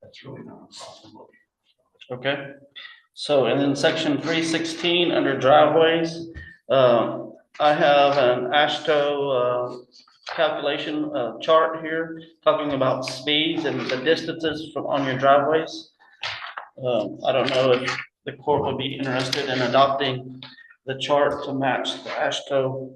that's really not a problem. Okay. So, and then section 316 under driveways, I have an AASHTO, calculation chart here talking about speeds and the distances from on your driveways. I don't know if the court would be interested in adopting the chart to match the AASHTO.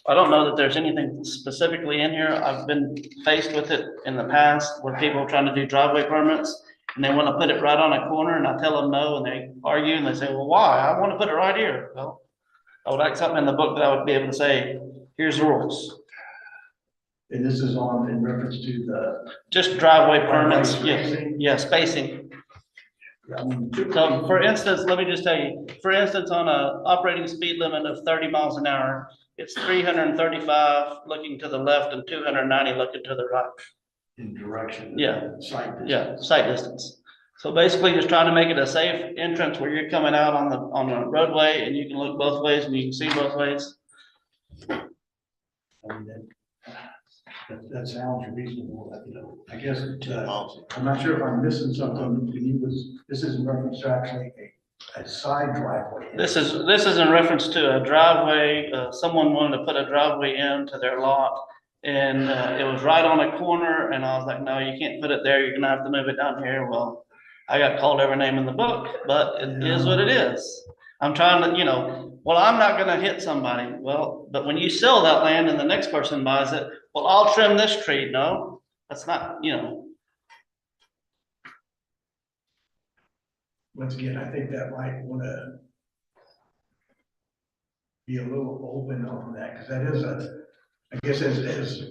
I don't know that there's anything specifically in here. I've been faced with it in the past where people are trying to do driveway permits and they want to put it right on a corner and I tell them no and they argue and they say, well, why? I want to put it right here. Well, I would like something in the book that I would be able to say, here's the rules. And this is in reference to the. Just driveway permits, Spacing? yeah, spacing. I mean, So for instance, let me just tell you, for instance, on a operating speed limit of 30 miles an hour, it's 335 looking to the left and 290 looking to the right. In direction. Yeah. Sight distance. Yeah, sight distance. So basically just trying to make it a safe entrance where you're coming out on the roadway and you can look both ways and you can see both ways. I mean, that sounds reasonable, I guess, I'm not sure if I'm missing something, this is in reference to actually a side driveway. This is in reference to a driveway, someone wanted to put a driveway into their lot. And it was right on a corner and I was like, no, you can't put it there, you're gonna have to move it down here. Well, I got called every name in the book, but it is what it is. I'm trying to, well, I'm not gonna hit somebody. Well, but when you sell that land and the next person buys it, well, I'll trim this tree. No, that's not, Once again, I think that might want to be a little open on that, because that is I guess as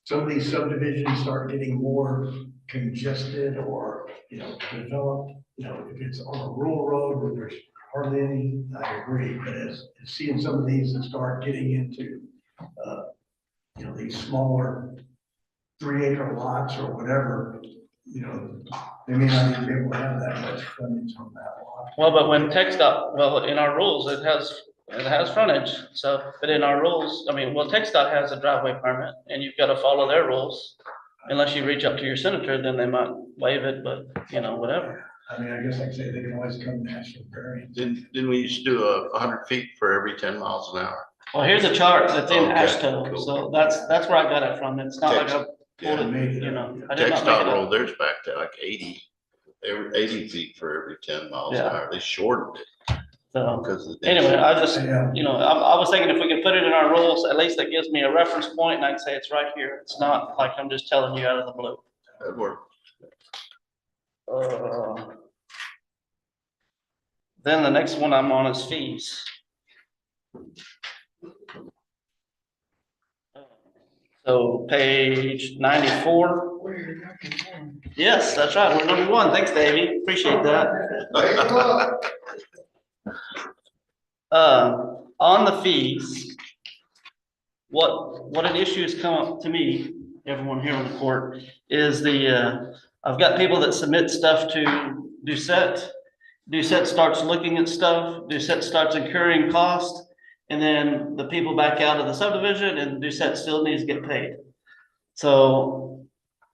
some of these subdivisions start getting more congested or, developed, if it's on a rural road where there's hardly any, I agree, but as seeing some of these that start getting into, these smaller 3-acre lots or whatever, they may not even be able to have that much frontage on that lot. well, but when TxDOT, in our rules, it has frontage. So, but in our rules, TxDOT has a driveway permit and you've got to follow their rules. Unless you reach up to your senator, then they might waive it, but whatever. I mean, I guess like I say, they can always come and ask for variance. Didn't we used to do 100 feet for every 10 miles an hour? Well, here's a chart that's in Okay, AASHTO, cool. so that's where I got it from. It's not like I pulled it, I did not make TxDOT it up. rolled theirs back to like 80. They were 80 feet for every 10 miles an Yeah. hour. They shortened it So, because of the anyway, I just, Yeah. I was thinking if we could put it in our rules, at least that gives me a reference point and I can say it's right here. It's not like I'm just telling you out of the blue. That worked. Then the next one I'm on is fees. So page 94. Yes, that's right. We're number one. Thanks, Davey. Appreciate that. On the fees, what an issue has come up to me, everyone here on the court, is I've got people that submit stuff to Doucette. Doucette starts looking at stuff, Doucette starts incurring cost, and then the people back out of the subdivision and Doucette still needs to get paid. So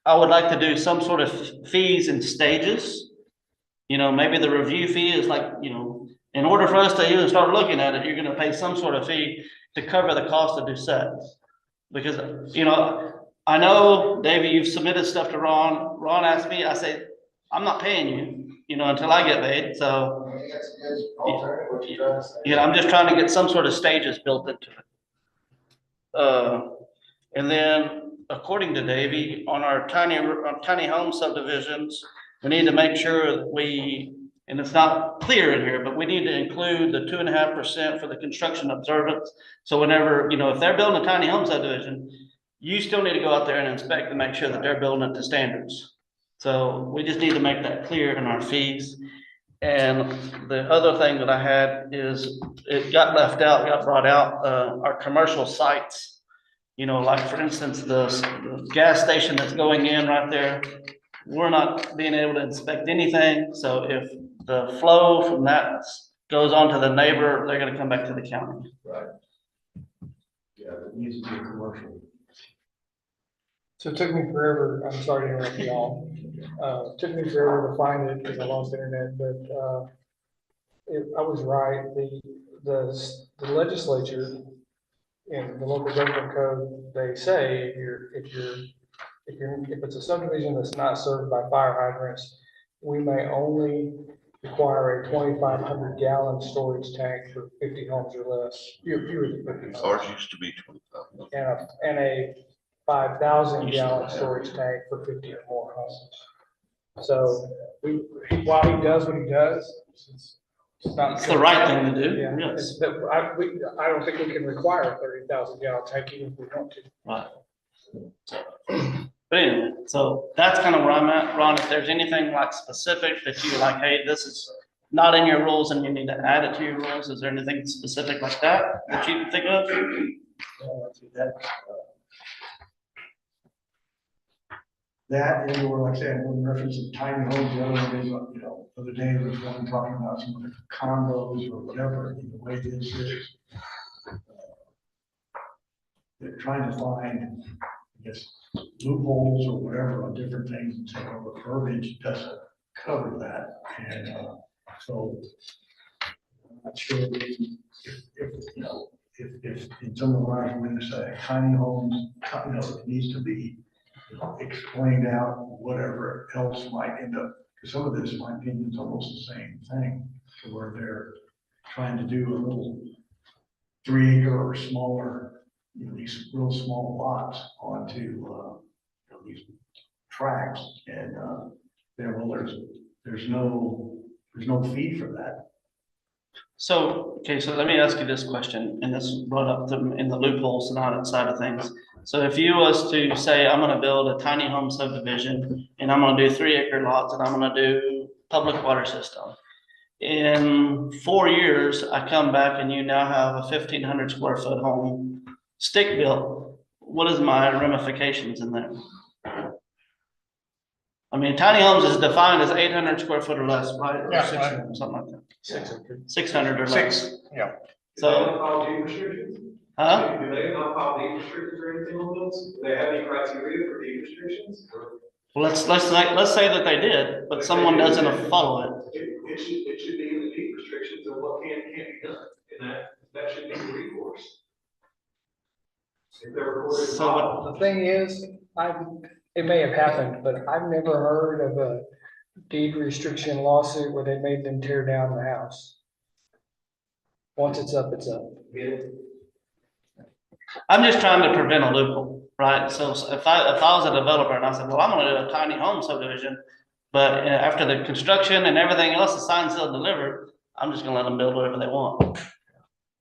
I would like to do some sort of fees in stages. You know, maybe the review fee is like, you know, in order for us to even start looking at it, you're gonna pay some sort of fee to cover the cost of Doucette. Because, you know, I know, Davey, you've submitted stuff to Ron. Ron asked me, I say, I'm not paying you, you know, until I get paid, so. You know, I'm just trying to get some sort of stages built into it. And then, according to Davey, on our tiny home subdivisions, we need to make sure that we, and it's not clear in here, but we need to include the 2.5% for the construction observance. So whenever, you know, if they're building a tiny home subdivision, you still need to go out there and inspect to make sure that they're building it to standards. So we just need to make that clear in our fees. And the other thing that I had is, it got left out, got brought out, our commercial sites. You know, like for instance, the gas station that's going in right there, we're not being able to inspect anything. So if the flow from that goes on to the neighbor, they're gonna come back to the county. Right. Yeah, it needs to be a commercial. So it took me forever, I'm sorry to interrupt y'all. It took me forever to find it because I lost internet, but I was right. The legislature in the local government code, they say if it's a subdivision that's not served by fire hydrants, we may only require a 2,500 gallon storage tank for 50 homes or less, fewer than 50 homes. Ours used to be 25. And a 5,000 gallon storage tank for 50 or more homes. So while he does what he does, it's not. It's the right thing to do. Yeah, Yes. I don't think we can require a 30,000 gallon tank even if we want to. Right. But anyway, so that's kind of where I'm at. Ron, if there's anything like specific that you like, hey, this is not in your rules and you need to add it to your rules, is there anything specific like that that you can think of? That, and or like I said, when referencing tiny homes, the other one is, you know, the other day there was one talking about some of the condos or whatever, and the way this is. They're trying to find, I guess, loopholes or whatever on different things, and say, well, the verbiage doesn't cover that, and, so. I'm not sure if you know, if in some of our, we're gonna say tiny homes, you know, it needs to be, you know, explained out, whatever else might end up, because some of this, in my opinion, is almost the same thing, to where they're trying to do a little 3 acre or smaller, you know, these real small lots onto, you know, these tracks, and, there's no fee for that. So, okay, so let me ask you this question, and this brought up in the loopholes and audit side of things. So if you was to say, I'm gonna build a tiny home subdivision, and I'm gonna do 3 acre lots, and I'm gonna do public water system. In 4 years, I come back and you now have a 1,500 square foot home, stick built. What is my ramifications in there? I mean, tiny homes is defined as 800 square foot or less, right? Or Yeah, 600, something like that. 600 or less. Six, yeah. So, deed restrictions? huh? Do they not file deed restrictions or anything on those? Do they have any criteria for deed restrictions? Well, let's say that they did, but someone doesn't follow it. It should be in the deed restrictions of what can and can't be done, and that should be the recourse. If they're recorded. So The thing is, it may have happened, but I've never heard of a deed restriction lawsuit where they made them tear down the house. Once it's up, it's up. I'm just trying to prevent a loophole, right? So if I was a developer and I said, well, I'm gonna do a tiny home subdivision, but after the construction and everything else, the sign's still delivered, I'm just gonna let them build whatever they want.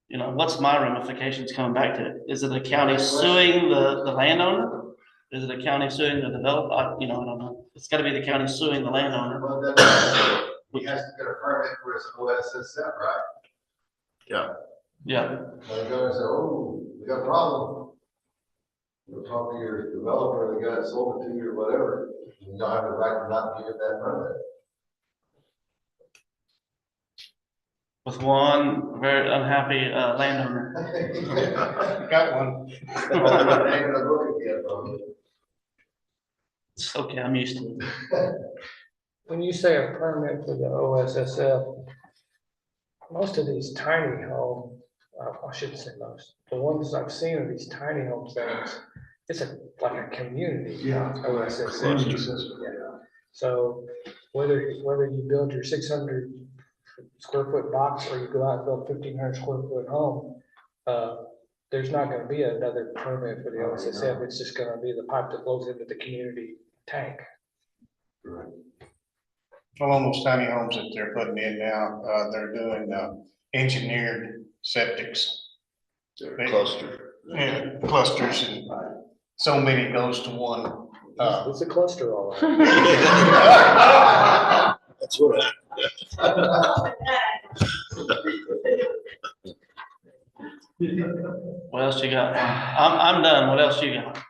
you know, what's my ramifications coming back to it? Is it the county suing the landowner? Is it the county suing the developer? You know, I don't know. It's gotta be the county suing the landowner. Well, then, he has to get a permit for his OSSF, right? Yeah, Yeah, Well, they go and say, oh, we got a problem. You'll talk to your developer, the guy that sold it to you or whatever, you don't have the right to not give it that permit. with one very unhappy landowner. Got one. Ain't gonna look at you. It's okay, I'm used to it. When you say a permit for the OSSF, most of these tiny home, I shouldn't say most, the ones I've seen of these tiny home things, it's like a community. Yeah. OSSF. Community system. Yeah. So whether you build your 600 square foot box or you go out and build 1,500 square foot home, there's not gonna be another permit for the OSSF. It's just gonna be the pipe that flows into the community tank. Well, on those tiny homes that they're putting in now, they're doing, engineered septics. cluster. Yeah, clusters and so many goes to one. It's a cluster all right. That's what What else you got? I'm done. What else you got?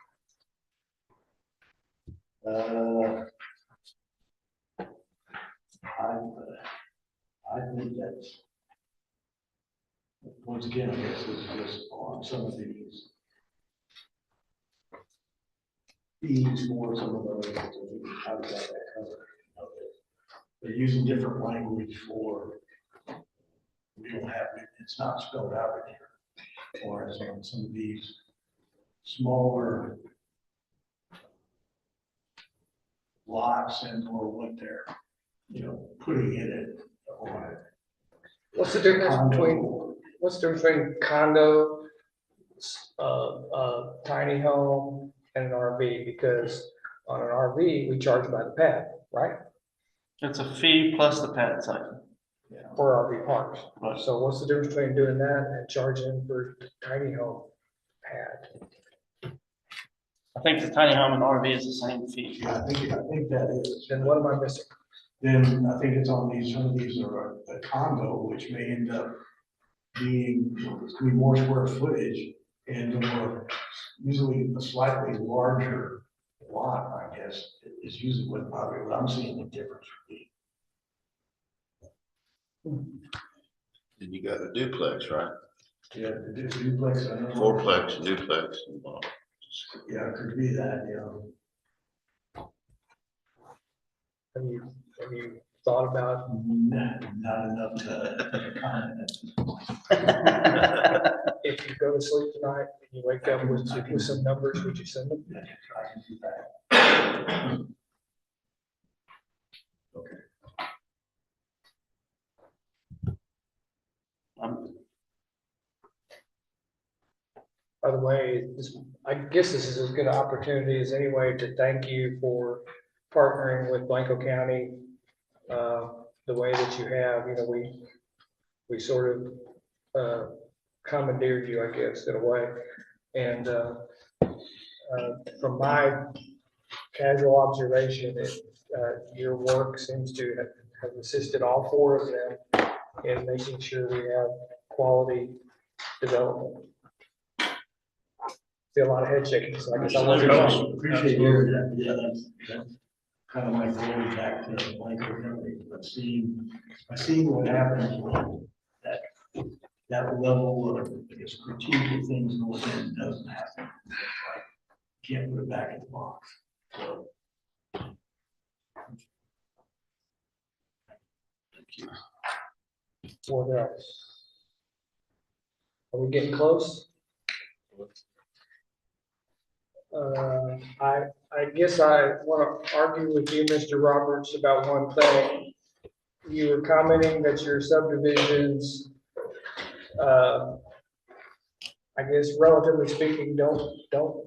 I think that's, once again, I guess this is just on some of these fees for some of those, how does that cover? They're using different language for, we don't have, it's not spelled out in here. Or as on some of these smaller lots and or what they're, putting in it. Or What's the difference between condo, tiny home and an RV? Because on an RV, we charge by the pad, right? It's a fee plus the pad site. For RV parks. Right. So what's the difference between doing that and charging for tiny home pad? I think the tiny home and RV is the same fee. Yeah, I think that is. Then what am I missing? Then I think it's on these, some of these are a condo, which may end up being, it's gonna be more square footage and more, usually a slightly larger lot, I guess, is usually what probably what I'm seeing the difference would be. Then you got a duplex, right? Yeah, the duplex. I don't know. Fourplex, duplex. Yeah, it could be that, Have you thought about? Not enough to comment. If you go to sleep tonight and you wake up with some numbers, would you send them? I can do that. By the way, I guess this is as good an opportunity as any way to thank you for partnering with Blanco County the way that you have. We sort of commandeered you, I guess, in a way. And from my casual observation, your work seems to have assisted all four of them in making sure we have quality development. See a lot of head shaking, so I guess I wasn't wrong. Appreciate hearing that. Yeah, that's kind of my going back to Blanco County. I've seen what happens when that level of, I guess, strategic things going in doesn't happen. Like, can't put it back in the box. So. What else? Are we getting close? I guess I want to argue with you, Mr. Roberts, about one thing. You were commenting that your subdivisions, I guess relatively speaking, don't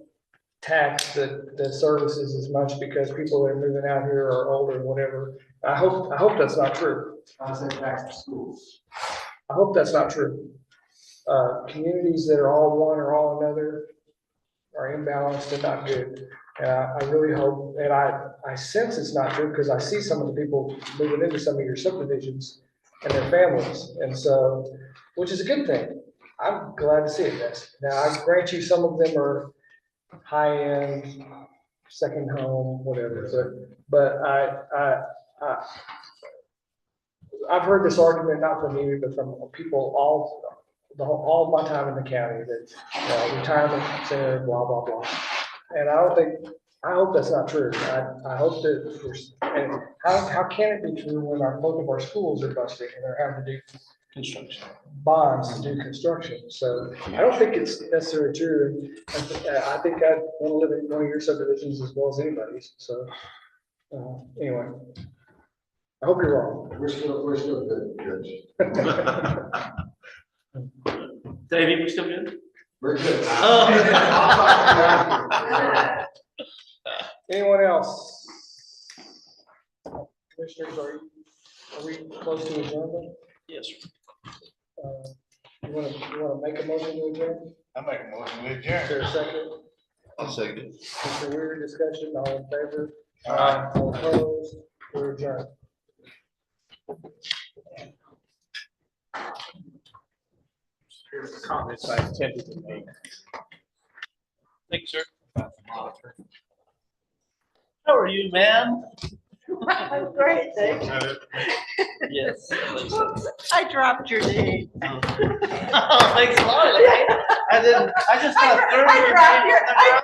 tax the services as much because people that are moving out here are older and whatever. I hope that's not true. I say tax the schools. I hope that's not true. communities that are all one or all another are imbalanced and not good. And I really hope, and I sense it's not true because I see some of the people moving into some of your subdivisions and their families. And so, which is a good thing. I'm glad to see it, yes. Now, I grant you, some of them are high-end, second home, whatever, but I've heard this argument, not from you, but from people all my time in the county, that retirement center, blah, blah, blah. And I hope that's not true. I hope that and how can it be true when both of our schools are busting and they're having to do Construction. bonds to do construction? So I don't think it's necessarily true. I think I want to live in one of your subdivisions as well as anybody's. So anyway, I hope you're wrong. We're still good, Judge. Dave, you still good? We're good. Oh. Anyone else? Commissioners, are we close to adjournment? Yes. You want to make a motion to adjourn? I make a motion with Is there a second? I'll second it. Mr. Weir, discussion, all in favor? All opposed? We're adjourned. Here's the comments I intended to make. Thank you, sir. How are you, man? I'm great, thanks. Yes. I think so. I dropped your name. Oh, thanks a lot. I just got I dropped your, I,